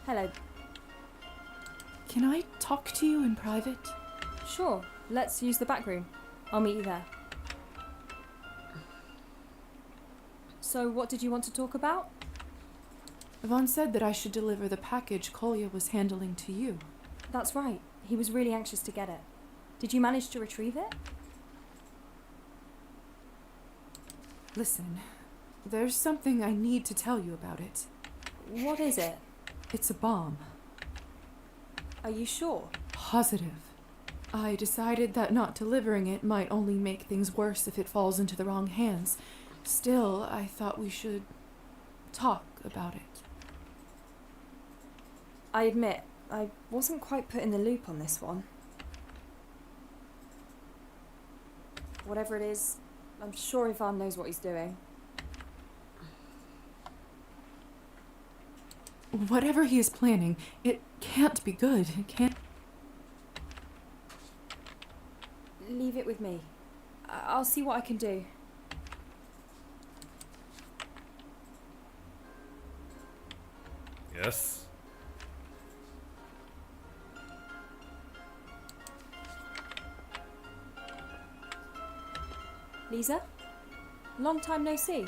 Hello. Can I talk to you in private? Sure, let's use the back room. I'll meet you there. So, what did you want to talk about? Yvonne said that I should deliver the package Kolya was handling to you. That's right. He was really anxious to get it. Did you manage to retrieve it? Listen, there's something I need to tell you about it. What is it? It's a bomb. Are you sure? Positive. I decided that not delivering it might only make things worse if it falls into the wrong hands. Still, I thought we should talk about it. I admit, I wasn't quite put in the loop on this one. Whatever it is, I'm sure Ivan knows what he's doing. Whatever he is planning, it can't be good. It can't. Leave it with me. I'll see what I can do. Yes? Lisa? Long time no see.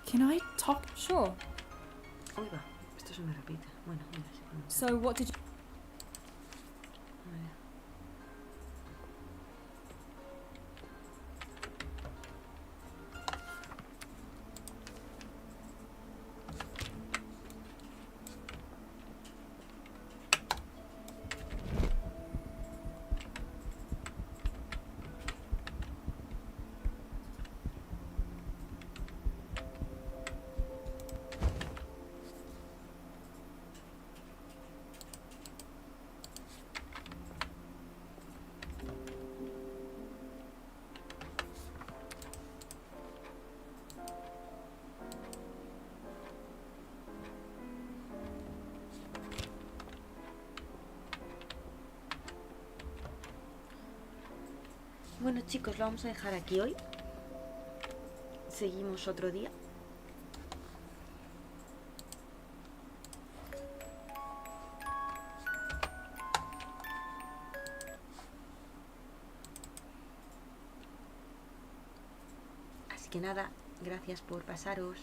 Can I talk? Sure. Oiga, esto se me repite. Bueno, mira, sí, bueno. So, what did you... A ver. Bueno chicos, lo vamos a dejar aquí hoy. Seguimos otro día. Así que nada, gracias por pasaros.